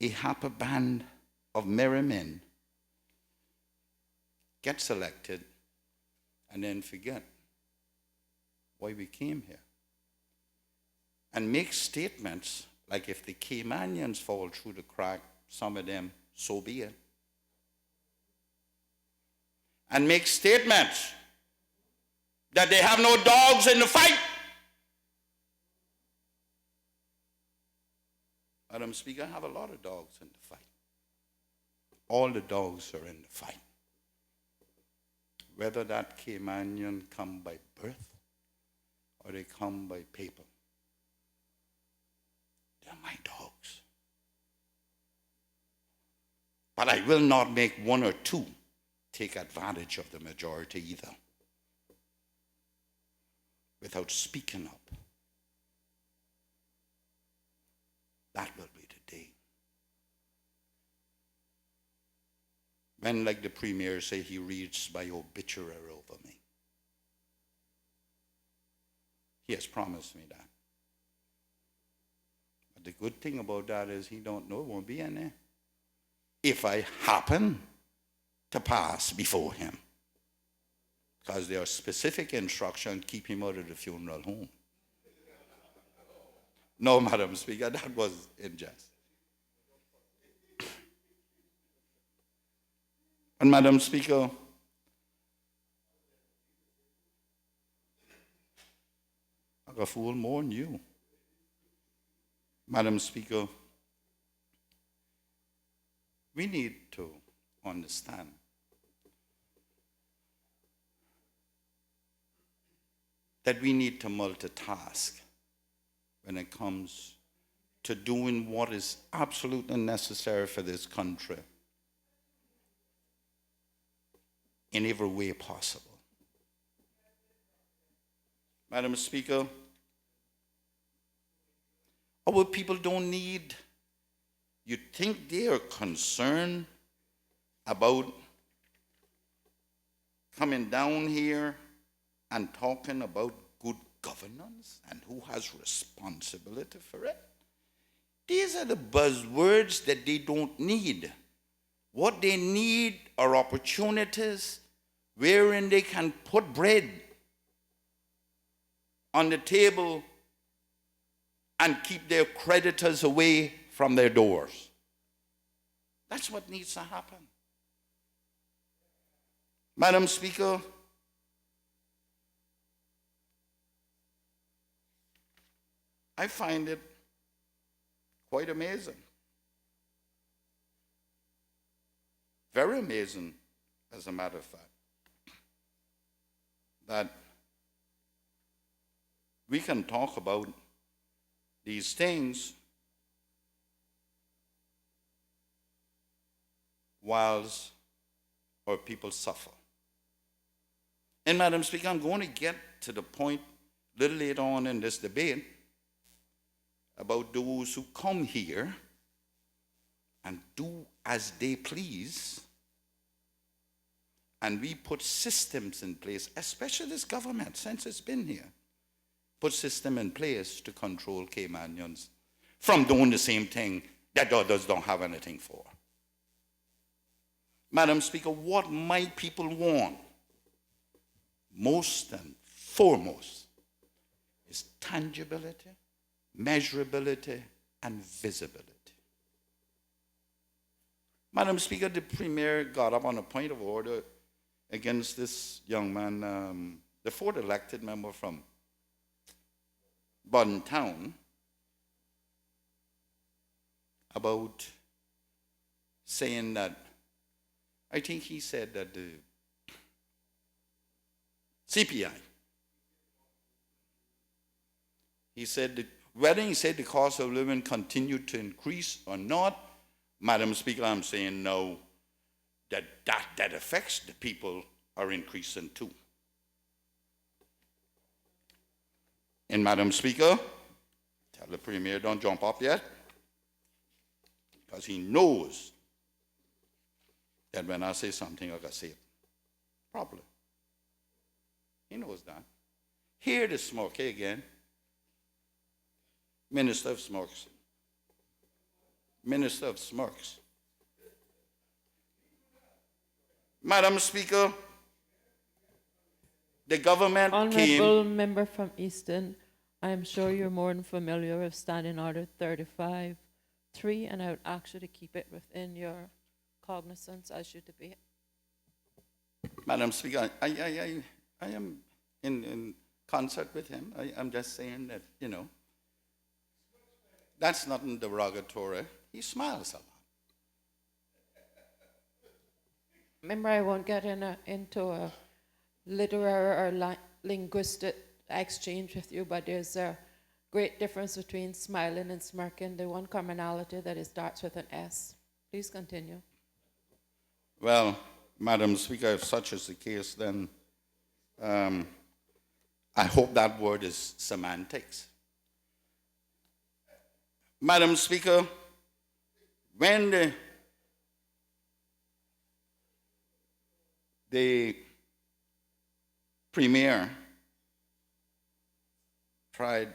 a happy band of merry men, gets elected, and then forget why we came here. And make statements like if the Caymanians fall through the crack, some of them, so be it. And make statements that they have no dogs in the fight. Madam Speaker, I have a lot of dogs in the fight. All the dogs are in the fight. Whether that Caymanian come by birth or they come by paper. They're my dogs. But I will not make one or two take advantage of the majority either without speaking up. That will be the day. When, like the Premier say, he reads my obituary over me. He has promised me that. But the good thing about that is he don't know it won't be in there. If I happen to pass before him, because there are specific instructions, keep him out of the funeral home. No, Madam Speaker, that was in jest. And Madam Speaker, I got fool more than you. Madam Speaker, we need to understand that we need to multitask when it comes to doing what is absolutely necessary for this country in every way possible. Madam Speaker, our people don't need, you think they are concerned about coming down here and talking about good governance and who has responsibility for it? These are the buzzwords that they don't need. What they need are opportunities wherein they can put bread on the table and keep their creditors away from their doors. That's what needs to happen. Madam Speaker, I find it quite amazing. Very amazing, as a matter of fact, that we can talk about these things whilst our people suffer. And Madam Speaker, I'm going to get to the point a little later on in this debate about those who come here and do as they please, and we put systems in place, especially this government, since it's been here, put system in place to control Caymanians from doing the same thing that others don't have anything for. Madam Speaker, what my people want, most and foremost, is tangibility, measurability, and visibility. Madam Speaker, the Premier got up on a point of order against this young man, the fourth elected member from Bodden Town, about saying that, I think he said that the CPI, he said that whether he said the cost of living continued to increase or not, Madam Speaker, I'm saying no, that affects the people are increasing too. And Madam Speaker, tell the Premier don't jump up yet, because he knows that when I say something, I gotta say it properly. He knows that. Hear the smoke again. Minister of Smokes. Minister of Smokes. Madam Speaker, the government Honourable member from Easton, I am sure you're more than familiar with Standing Order 35-3, and I would ask you to keep it within your cognizance as you debate. Madam Speaker, I am in concert with him. I'm just saying that, you know, that's nothing derogatory. He smiles a lot. Remember, I won't get into a literary or linguistic exchange with you, but there's a great difference between smiling and smirking. The one commonality that it starts with an S. Please continue. Well, Madam Speaker, if such is the case, then I hope that word is semantics. Madam Speaker, when the Premier tried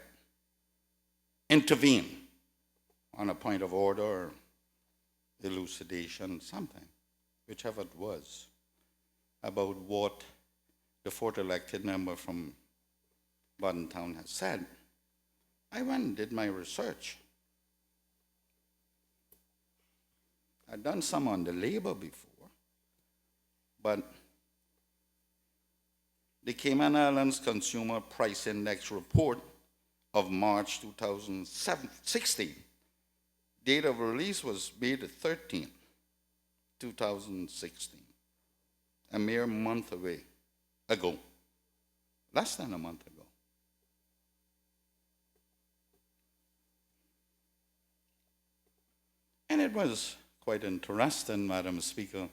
intervene on a point of order or elucidation, something, whichever it was, about what the fourth elected member from Town has said, I went and did my research. I'd done some on the labor before, but the Cayman Islands Consumer Price Index report of March 2016, date of release was May the 13th, 2016, a mere month ago, less than a month ago. And it was quite interesting, Madam Speaker,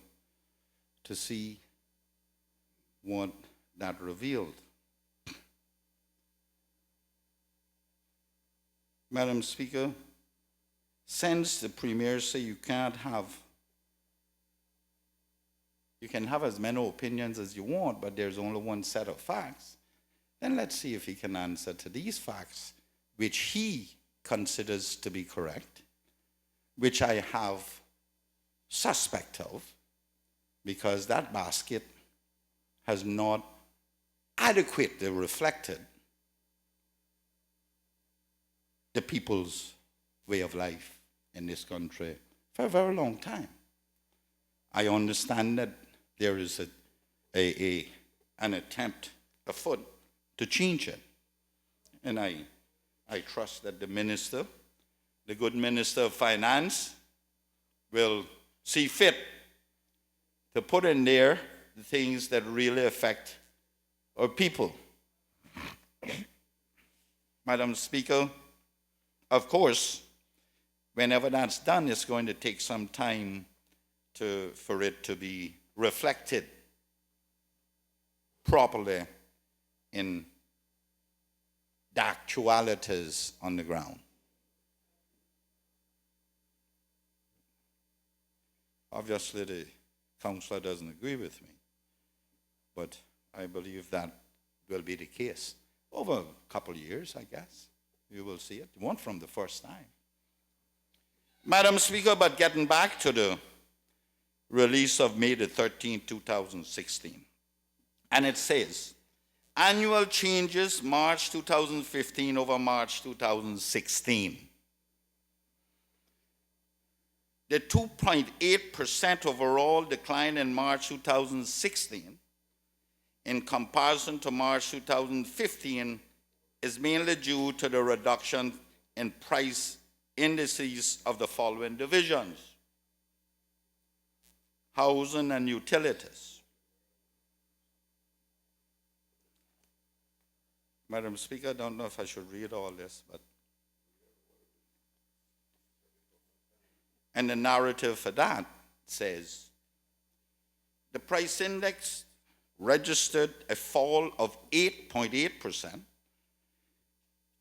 to see what that revealed. Madam Speaker, since the Premier say you can have as many opinions as you want, but there's only one set of facts, then let's see if he can answer to these facts, which he considers to be correct, which I have suspect of, because that basket has not adequately reflected the people's way of life in this country for a very long time. I understand that there is an attempt afoot to change it. And I trust that the minister, the good Minister of Finance, will see fit to put in there the things that really affect our people. Madam Speaker, of course, whenever that's done, it's going to take some time for it to be reflected properly in the actualities on the ground. Obviously, the councillor doesn't agree with me, but I believe that will be the case. Over a couple of years, I guess, you will see it. It won't from the first time. Madam Speaker, but getting back to the release of May the 13th, 2016, and it says, annual changes March 2015 over March 2016. The 2.8% overall decline in March 2016 in comparison to March 2015 is mainly due to the reduction in price indices of the following divisions: housing and utilities. Madam Speaker, I don't know if I should read all this, but and the narrative for that says, the price index registered a fall of 8.8%.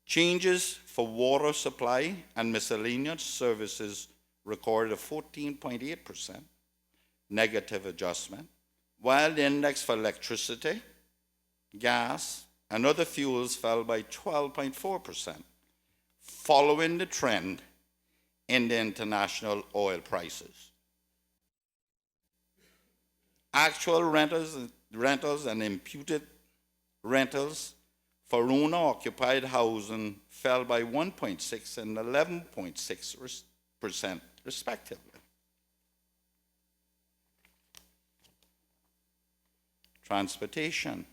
Changes for water supply and miscellaneous services recorded a 14.8% negative adjustment, while the index for electricity, gas, and other fuels fell by 12.4%, following the trend in the international oil prices. Actual rentals and imputed rentals for owner-occupied housing fell by 1.6% and 11.6% respectively. Transportation.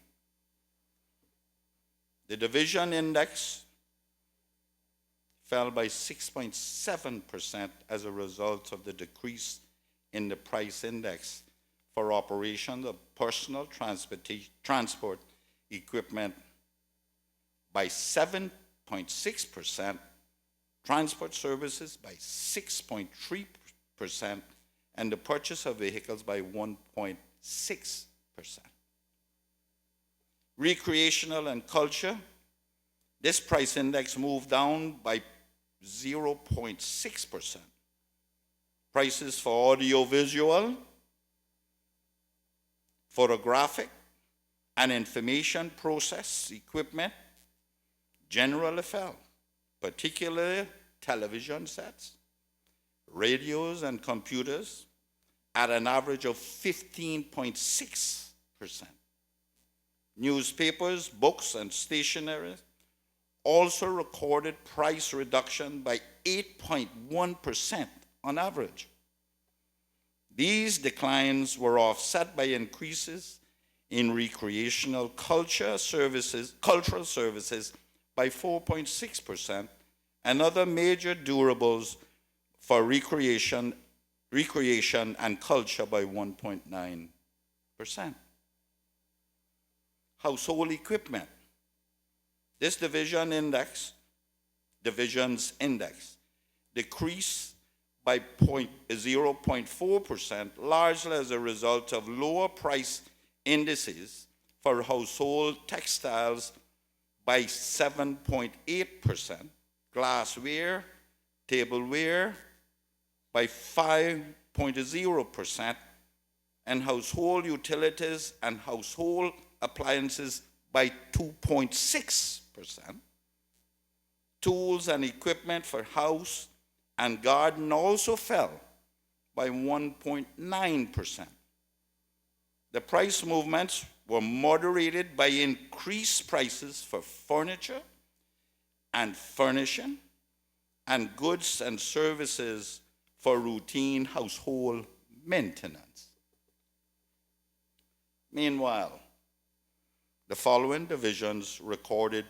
The division index fell by 6.7% as a result of the decrease in the price index for operations of personal transport equipment by 7.6%, transport services by 6.3%, and the purchase of vehicles by 1.6%. Recreational and culture, this price index moved down by 0.6%. Prices for audiovisual, photographic, and information process equipment generally fell, particularly television sets, radios, and computers at an average of 15.6%. Newspapers, books, and stationery also recorded price reduction by 8.1% on average. These declines were offset by increases in recreational cultural services by 4.6%, and other major durables for recreation and culture by 1.9%. Household equipment. This division's index decreased by 0.4%, largely as a result of lower price indices for household textiles by 7.8%, glassware, tableware by 5.0%, and household utilities and household appliances by 2.6%. Tools and equipment for house and garden also fell by 1.9%. The price movements were moderated by increased prices for furniture and furnishing and goods and services for routine household maintenance. Meanwhile, the following divisions recorded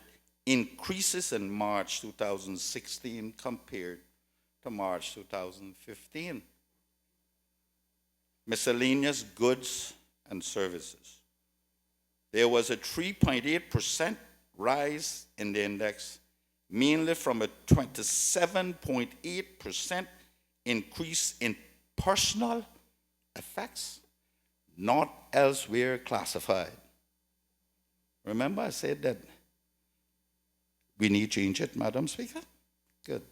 increases in March 2016 compared to March 2015. Miscellaneous goods and services. There was a 3.8% rise in the index, mainly from a 27.8% increase in personal effects not elsewhere classified. Remember I said that we need to change it, Madam Speaker? Good.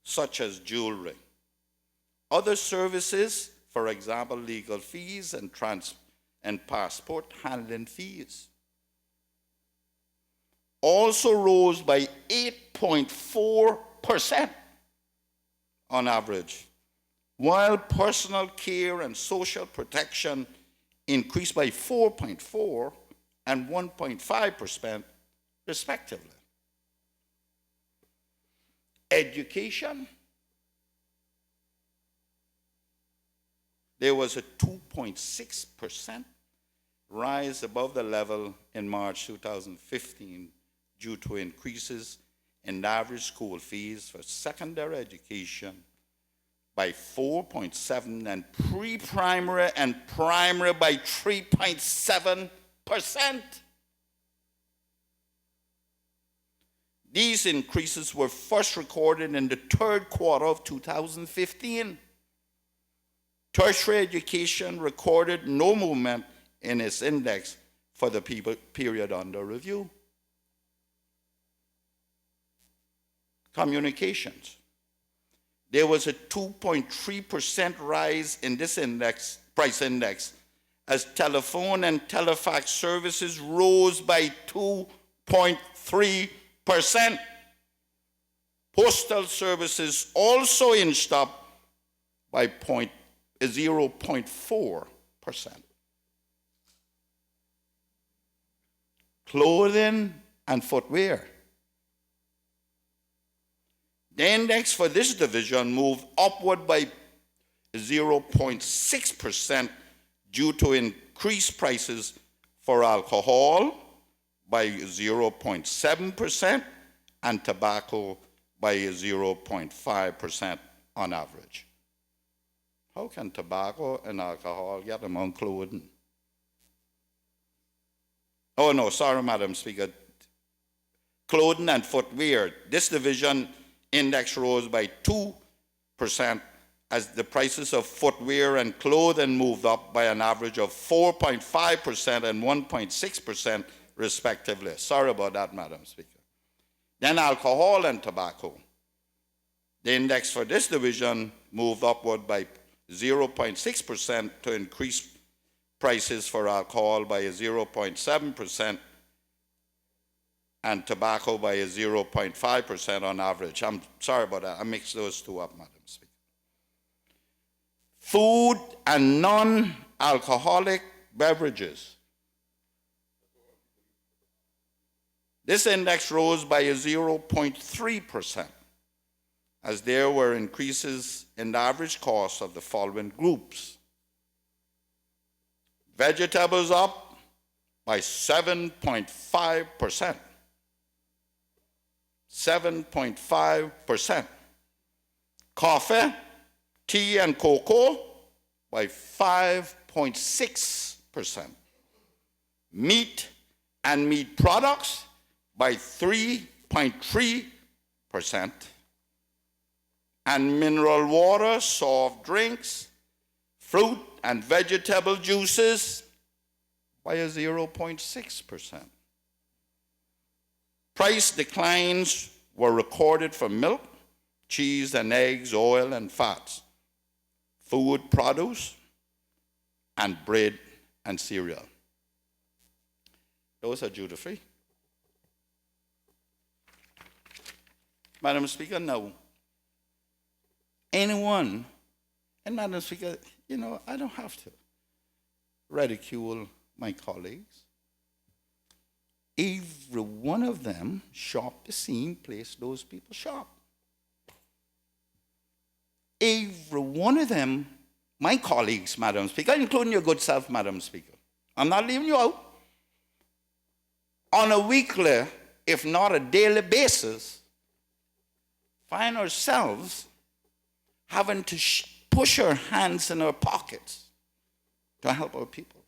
Such as jewelry. Other services, for example, legal fees and passport handling fees, also rose by 8.4% on average, while personal care and social protection increased by 4.4% and 1.5% respectively. Education, there was a 2.6% rise above the level in March 2015 due to increases in average school fees for secondary education by 4.7% and pre-primary and primary by 3.7%. These increases were first recorded in the third quarter of 2015. Tertiary education recorded no movement in its index for the period under review. Communications. There was a 2.3% rise in this price index, as telephone and telefax services rose by 2.3%. Postal services also inched up by 0.4%. Clothing and footwear. The index for this division moved upward by 0.6% due to increased prices for alcohol by 0.7% and tobacco by 0.5% on average. How can tobacco and alcohol get among clothing? Oh no, sorry, Madam Speaker. Clothing and footwear. This division index rose by 2% as the prices of footwear and clothing moved up by an average of 4.5% and 1.6% respectively. Sorry about that, Madam Speaker. Then alcohol and tobacco. The index for this division moved upward by 0.6% to increase prices for alcohol by 0.7% and tobacco by 0.5% on average. I'm sorry about that. I mixed those two up, Madam Speaker. Food and non-alcoholic beverages. This index rose by 0.3%, as there were increases in the average cost of the following groups. Vegetables up by 7.5%. 7.5%. Coffee, tea, and cocoa by 5.6%. Meat and meat products by 3.3%. And mineral water, soft drinks, fruit and vegetable juices by 0.6%. Price declines were recorded for milk, cheese and eggs, oil and fats, food produce, and bread and cereal. Those are duty-free. Madam Speaker, now, anyone, and Madam Speaker, you know, I don't have to ridicule my colleagues. Every one of them shop the same place those people shop. Every one of them, my colleagues, Madam Speaker, including your good self, Madam Speaker, I'm not leaving you out, on a weekly, if not a daily basis, find ourselves having to push our hands in our pockets to help our people.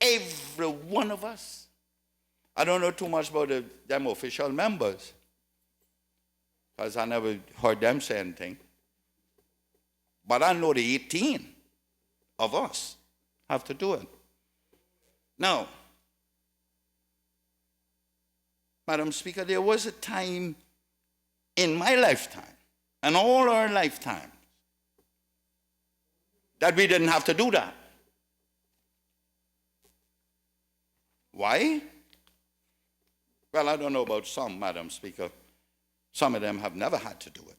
Every one of us. I don't know too much about them official members, because I never heard them say anything. But I know the 18 of us have to do it. Now, Madam Speaker, there was a time in my lifetime, and all our lifetimes, that we didn't have to do that. Why? Well, I don't know about some, Madam Speaker. Some of them have never had to do it.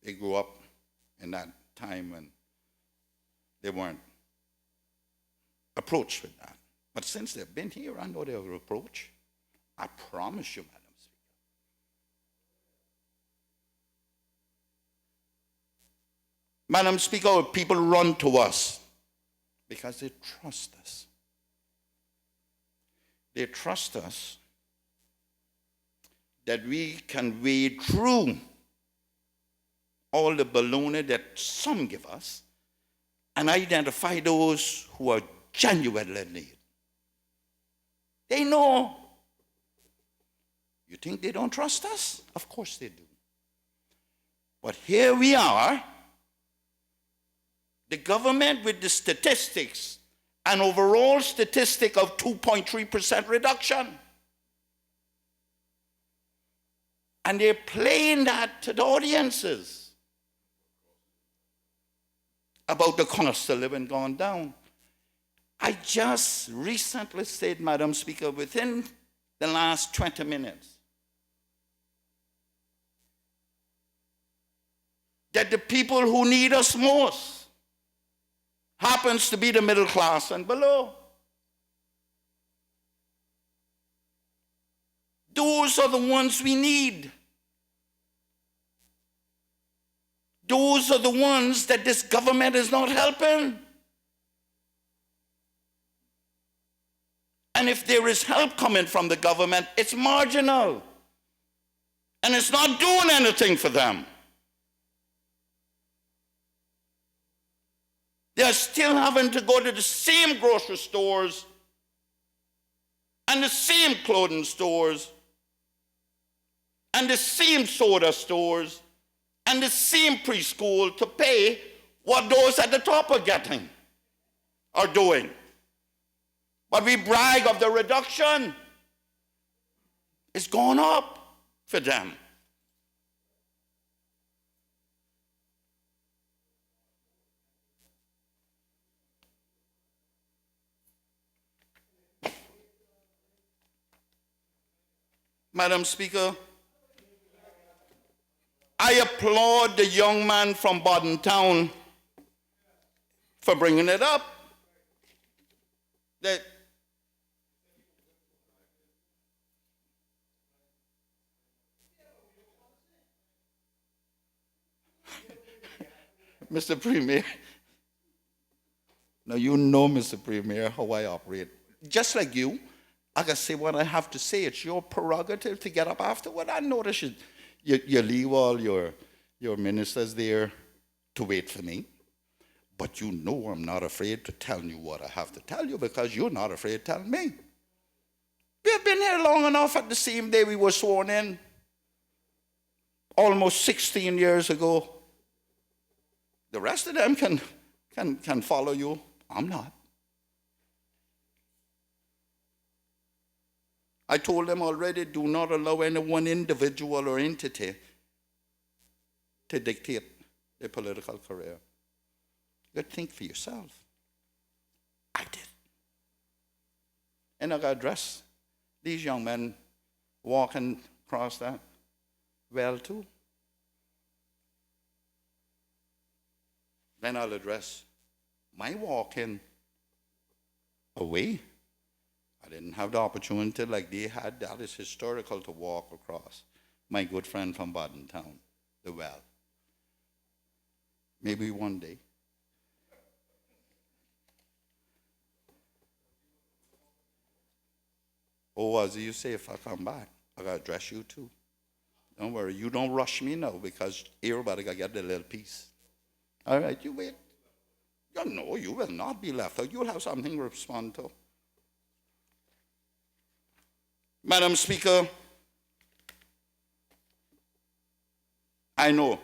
They grew up in that time when they weren't approached with that. But since they've been here, I know they were approached. I promise you, Madam Speaker. Madam Speaker, people run to us because they trust us. They trust us that we can wade through all the baloney that some give us and identify those who are genuinely in need. They know. You think they don't trust us? Of course they do. But here we are, the government with the statistics, an overall statistic of 2.3% reduction. And they're playing that to the audiences about the cost of living going down. I just recently said, Madam Speaker, within the last 20 minutes, that the people who need us most happens to be the middle class and below. Those are the ones we need. Those are the ones that this government is not helping. And if there is help coming from the government, it's marginal. And it's not doing anything for them. They're still having to go to the same grocery stores and the same clothing stores and the same soda stores and the same preschool to pay what those at the top are getting or doing. But we brag of the reduction. It's gone up for them. Madam Speaker, I applaud the young man from Bodden Town for bringing it up. That Mr. Premier, now you know, Mr. Premier, how I operate. Just like you, I can say what I have to say. It's your prerogative to get up afterward. I notice you leave all your ministers there to wait for me. But you know I'm not afraid to tell you what I have to tell you because you're not afraid to tell me. We've been here long enough. At the same day we were sworn in, almost 16 years ago. The rest of them can follow you. I'm not. I told them already, do not allow any one individual or entity to dictate their political career. You think for yourself. I did. And I got address these young men walking across that well too. Then I'll address my walking away. I didn't have the opportunity like they had. That is historical to walk across. My good friend from Bodden Town, the well. Maybe one day. Oh, as you say, if I come back, I got to address you too. Don't worry, you don't rush me now because everybody got to get their little piece. All right, you wait. You know you will not be left out. You'll have something to respond to. Madam Speaker, I know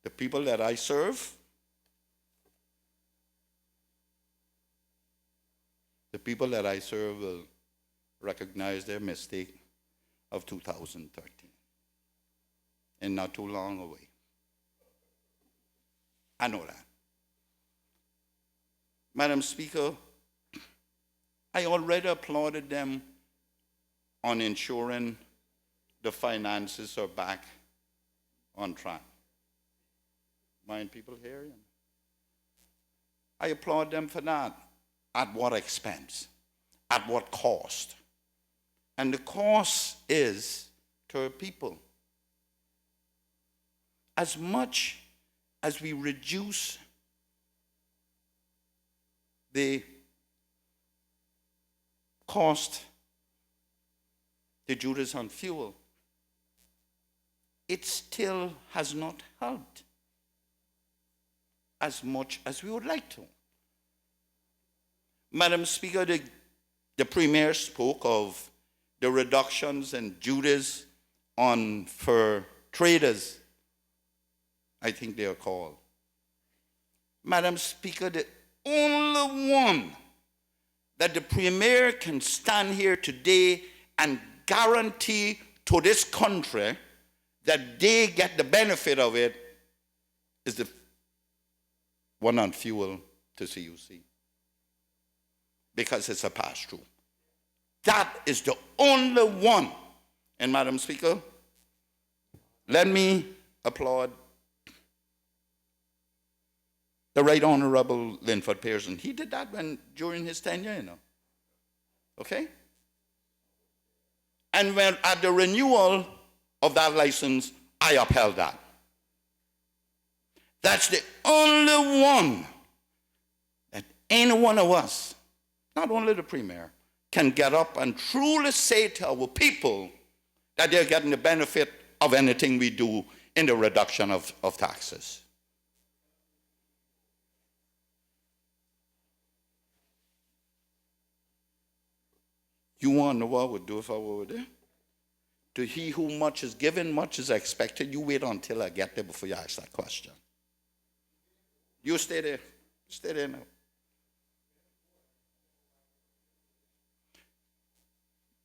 the people that I serve, will recognize their mistake of 2013 and not too long away. I know that. Madam Speaker, I already applauded them on ensuring the finances are back on track. Mind people hearing? I applaud them for that. At what expense? At what cost? And the cost is to our people. As much as we reduce the cost to duties on fuel, it still has not helped as much as we would like to. Madam Speaker, the Premier spoke of the reductions in duties for traders, I think they are called. Madam Speaker, the only one that the Premier can stand here today and guarantee to this country that they get the benefit of it is the one on fuel to CUC. Because it's a pass-through. That is the only one. And Madam Speaker, let me applaud the Right Honorable Linford Pearson. He did that during his tenure, you know. Okay? And when at the renewal of that license, I upheld that. That's the only one that any one of us, not only the Premier, can get up and truly say to our people that they're getting the benefit of anything we do in the reduction of taxes. You want to know what I would do if I were there? To he who much is given, much is expected. You wait until I get there before you ask that question. You stay there. Stay there now.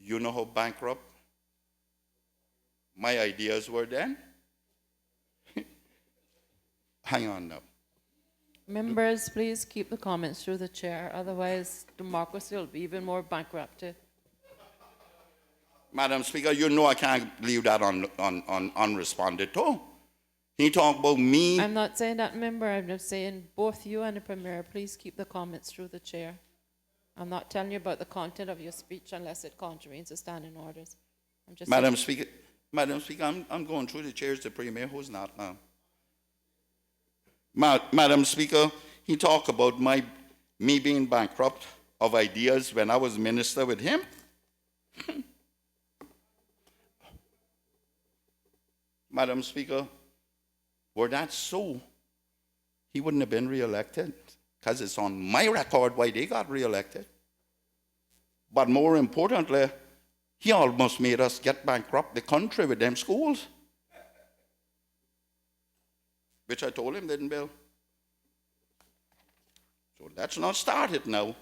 You know how bankrupt my ideas were then? Hang on now. Members, please keep the comments through the chair, otherwise democracy will be even more bankrupted. Madam Speaker, you know I can't leave that unresponded to. He talk about me. I'm not saying that, member. I'm just saying both you and the Premier, please keep the comments through the chair. I'm not telling you about the content of your speech unless it contravenes the standing orders. I'm just Madam Speaker, I'm going through the chairs. The Premier, who's not now? Madam Speaker, he talk about me being bankrupt of ideas when I was minister with him. Madam Speaker, were that so, he wouldn't have been re-elected, because it's on my record why they got re-elected. But more importantly, he almost made us get bankrupt the country with them schools, which I told him didn't build. So let's not start it now,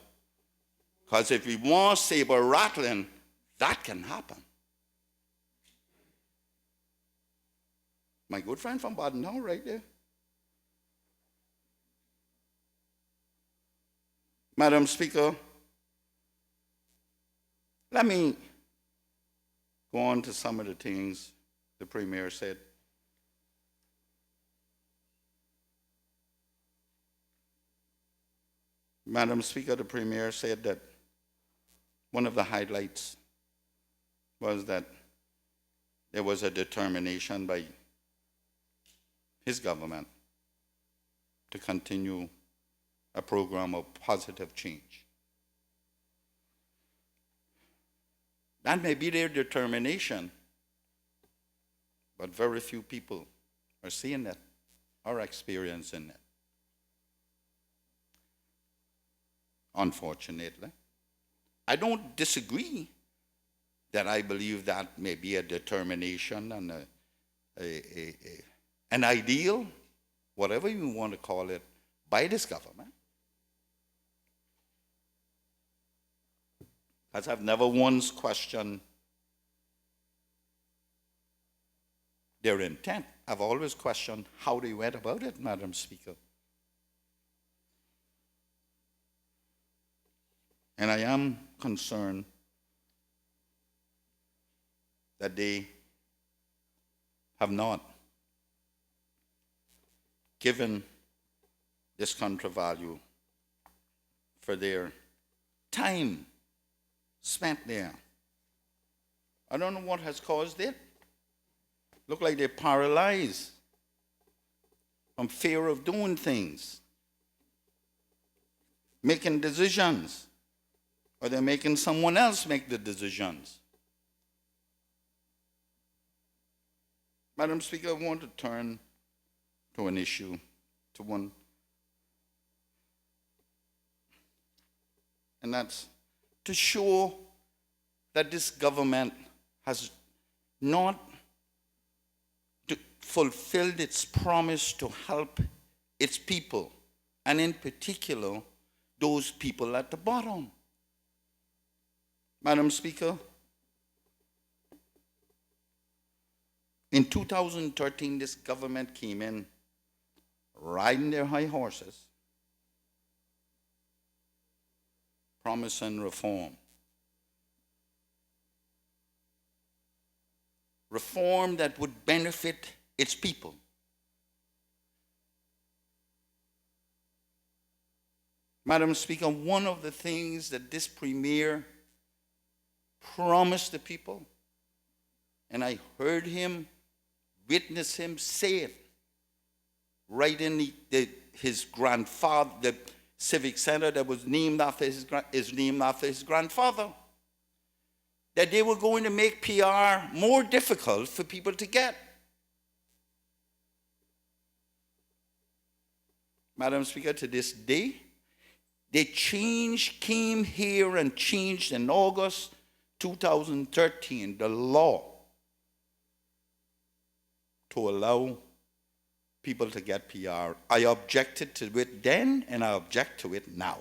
because if we want saber rattling, that can happen. My good friend from Baden, right there. Madam Speaker, let me go on to some of the things the Premier said. Madam Speaker, the Premier said that one of the highlights was that there was a determination by his government to continue a program of positive change. That may be their determination, but very few people are seeing that or experiencing it. Unfortunately, I don't disagree that I believe that may be a determination and an ideal, whatever you want to call it, by this government. Because I've never once questioned their intent. I've always questioned how they went about it, Madam Speaker. And I am concerned that they have not given this country value for their time spent there. I don't know what has caused it. Look like they're paralyzed from fear of doing things, making decisions, or they're making someone else make the decisions. Madam Speaker, I want to turn to an issue, to one, and that's to show that this government has not fulfilled its promise to help its people, and in particular, those people at the bottom. Madam Speaker, in 2013, this government came in riding their high horses, promising reform. Reform that would benefit its people. Madam Speaker, one of the things that this Premier promised the people, and I heard him, witnessed him say it, right in his grandfather, the civic center that was named after his grandfather, that they were going to make PR more difficult for people to get. Madam Speaker, to this day, the change came here and changed in August 2013, the law to allow people to get PR. I objected to it then, and I object to it now.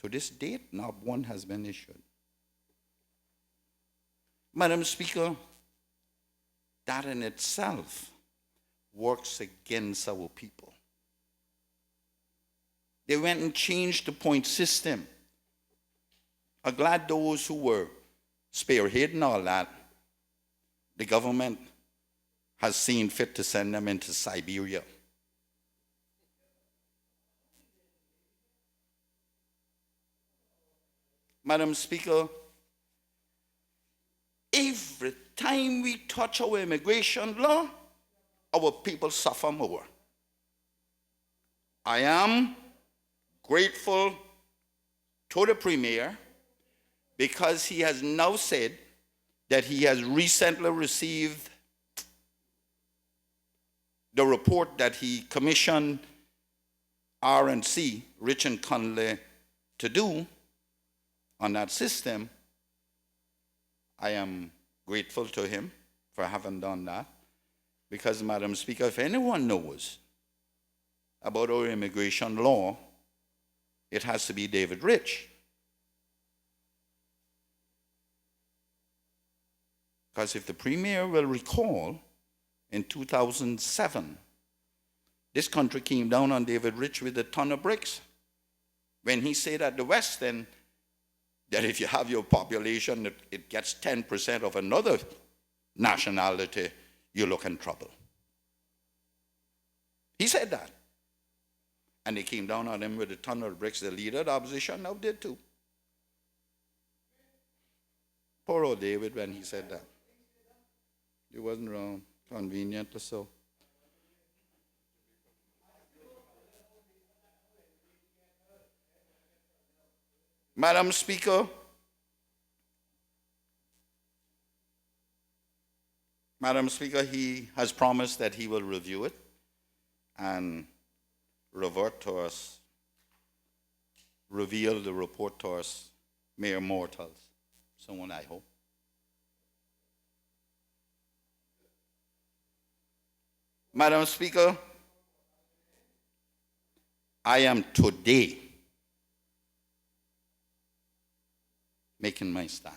To this date, not one has been issued. Madam Speaker, that in itself works against our people. They went and changed the point system. I'm glad those who were spearheading all that, the government has seen fit to send them into Siberia. Madam Speaker, every time we touch our immigration law, our people suffer more. I am grateful to the Premier because he has now said that he has recently received the report that he commissioned R&C, Rich and Conley, to do on that system. I am grateful to him for having done that because, Madam Speaker, if anyone knows about our immigration law, it has to be David Rich. Because if the Premier will recall, in 2007, this country came down on David Rich with a ton of bricks when he said at the West End that if you have your population, it gets 10% of another nationality, you look in trouble. He said that. And they came down on him with a ton of bricks. The leader of the opposition now did too. Poor old David when he said that. He wasn't wrong, conveniently so. Madam Speaker, he has promised that he will review it and revert to us, reveal the report to us, mere mortals. Someone I hope. Madam Speaker, I am today making my stand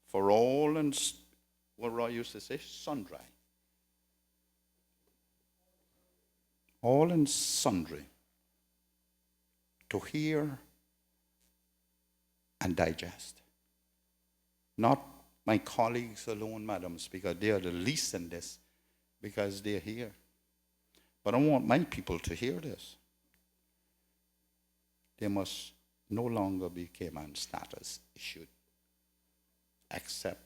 for all and what Roy used to say, sundry. All and sundry to hear and digest. Not my colleagues alone, Madam Speaker. They are the least in this because they're here. But I want my people to hear this. There must no longer be Cayman status issued except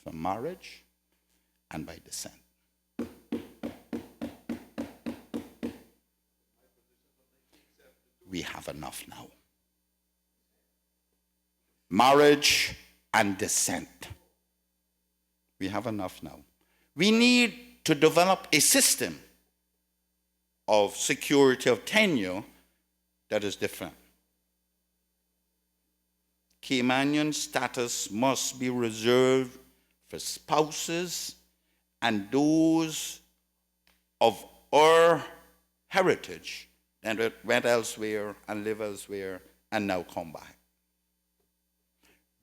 for marriage and by descent. We have enough now. Marriage and descent. We have enough now. We need to develop a system of security of tenure that is different. Caymanian status must be reserved for spouses and those of our heritage that went elsewhere and live elsewhere and now come back.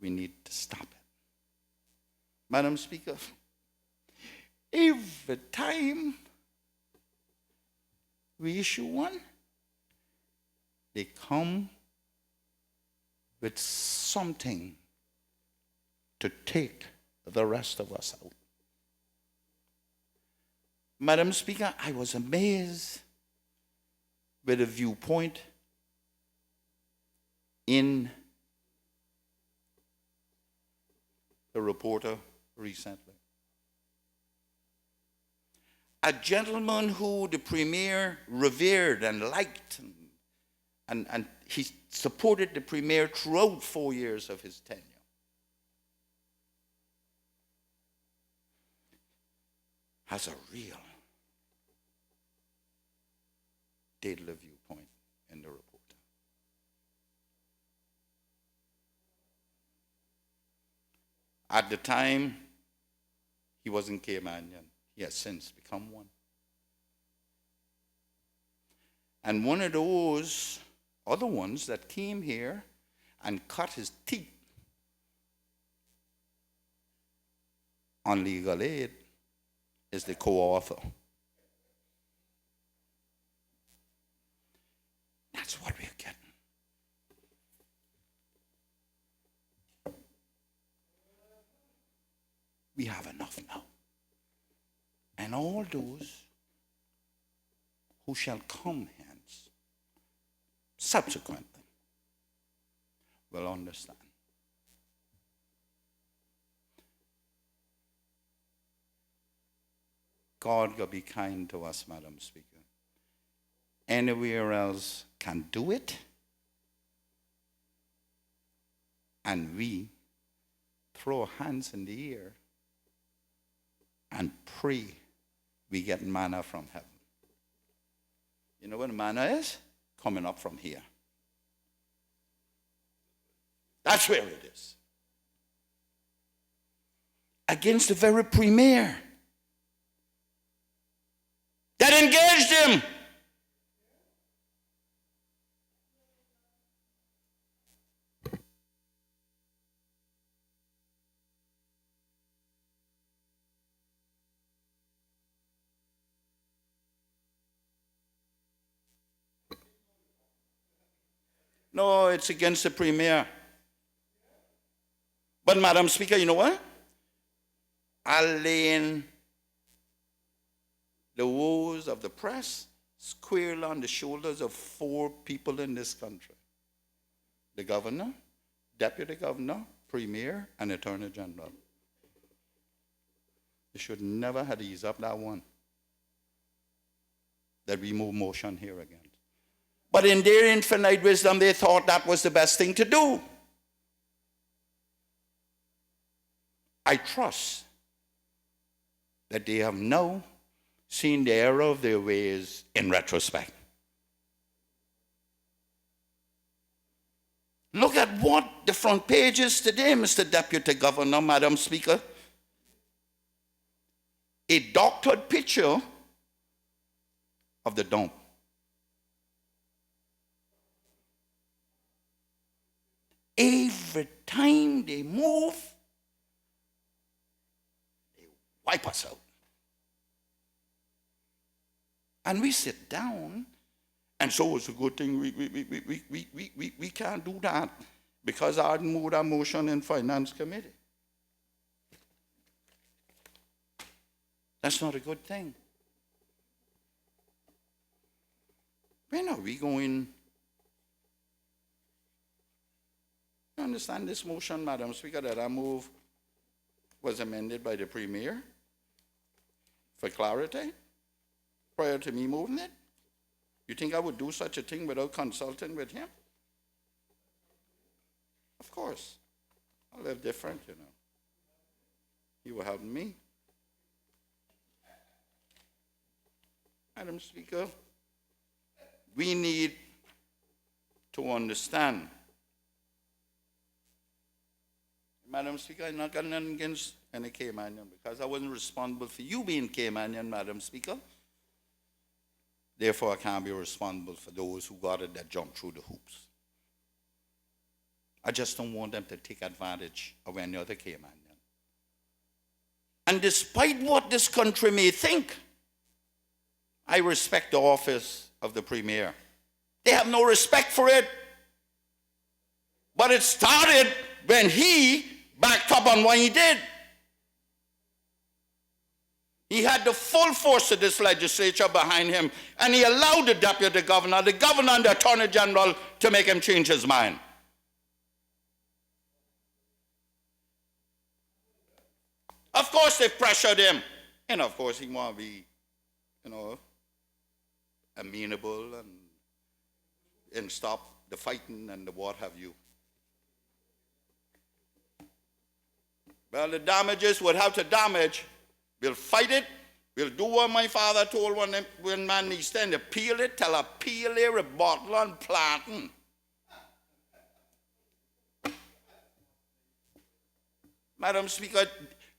We need to stop it. Madam Speaker, every time we issue one, they come with something to take the rest of us out. Madam Speaker, I was amazed with a viewpoint in the reporter recently. A gentleman who the Premier revered and liked, and he supported the Premier throughout 4 years of his tenure. Has a real deadly viewpoint in the reporter. At the time, he wasn't Caymanian. He has since become one. And one of those other ones that came here and cut his teeth on legal aid is the co-author. That's what we're getting. We have enough now. And all those who shall come hence subsequently will understand. God will be kind to us, Madam Speaker. Anywhere else can do it, and we throw our hands in the air and pray we get manna from heaven. You know what manna is? Coming up from here. That's where it is. Against the very premier that engaged him. No, it's against the premier. But, Madam Speaker, you know what? Allaying the woes of the press squarely on the shoulders of 4 people in this country. The governor, deputy governor, premier, and attorney general. They should never have eased up that one. That we move motion here again. But in their infinite wisdom, they thought that was the best thing to do. I trust that they have now seen the error of their ways in retrospect. Look at what the front page is today, Mr. Deputy Governor, Madam Speaker. A doctored picture of the dump. Every time they move, they wipe us out. And we sit down, and so it's a good thing we can't do that because I moved a motion in Finance Committee. That's not a good thing. When are we going? You understand this motion, Madam Speaker, that I move was amended by the Premier for clarity prior to me moving it? You think I would do such a thing without consulting with him? Of course. I live different, you know. He will help me. Madam Speaker, we need to understand. Madam Speaker, I'm not got nothing against any Caymanian because I wasn't responsible for you being Caymanian, Madam Speaker. Therefore, I can't be responsible for those who got it that jumped through the hoops. I just don't want them to take advantage of any other Caymanian. And despite what this country may think, I respect the office of the Premier. They have no respect for it. But it started when he backed up on what he did. He had the full force of this legislature behind him, and he allowed the deputy governor, and the attorney general to make him change his mind. Of course, they pressured him. And of course, he want to be, amenable and stop the fighting and the what have you. Well, the damages would have to damage. We'll fight it. We'll do what my father told when man needs to appeal it, tell a peel here, a bottle and planting. Madam Speaker,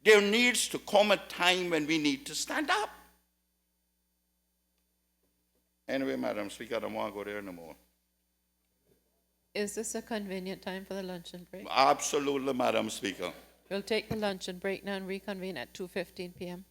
there needs to come a time when we need to stand up. Anyway, Madam Speaker, I don't want to go there no more. Is this a convenient time for the luncheon break? Absolutely, Madam Speaker. We'll take the luncheon break now and reconvene at 2:15 p.m.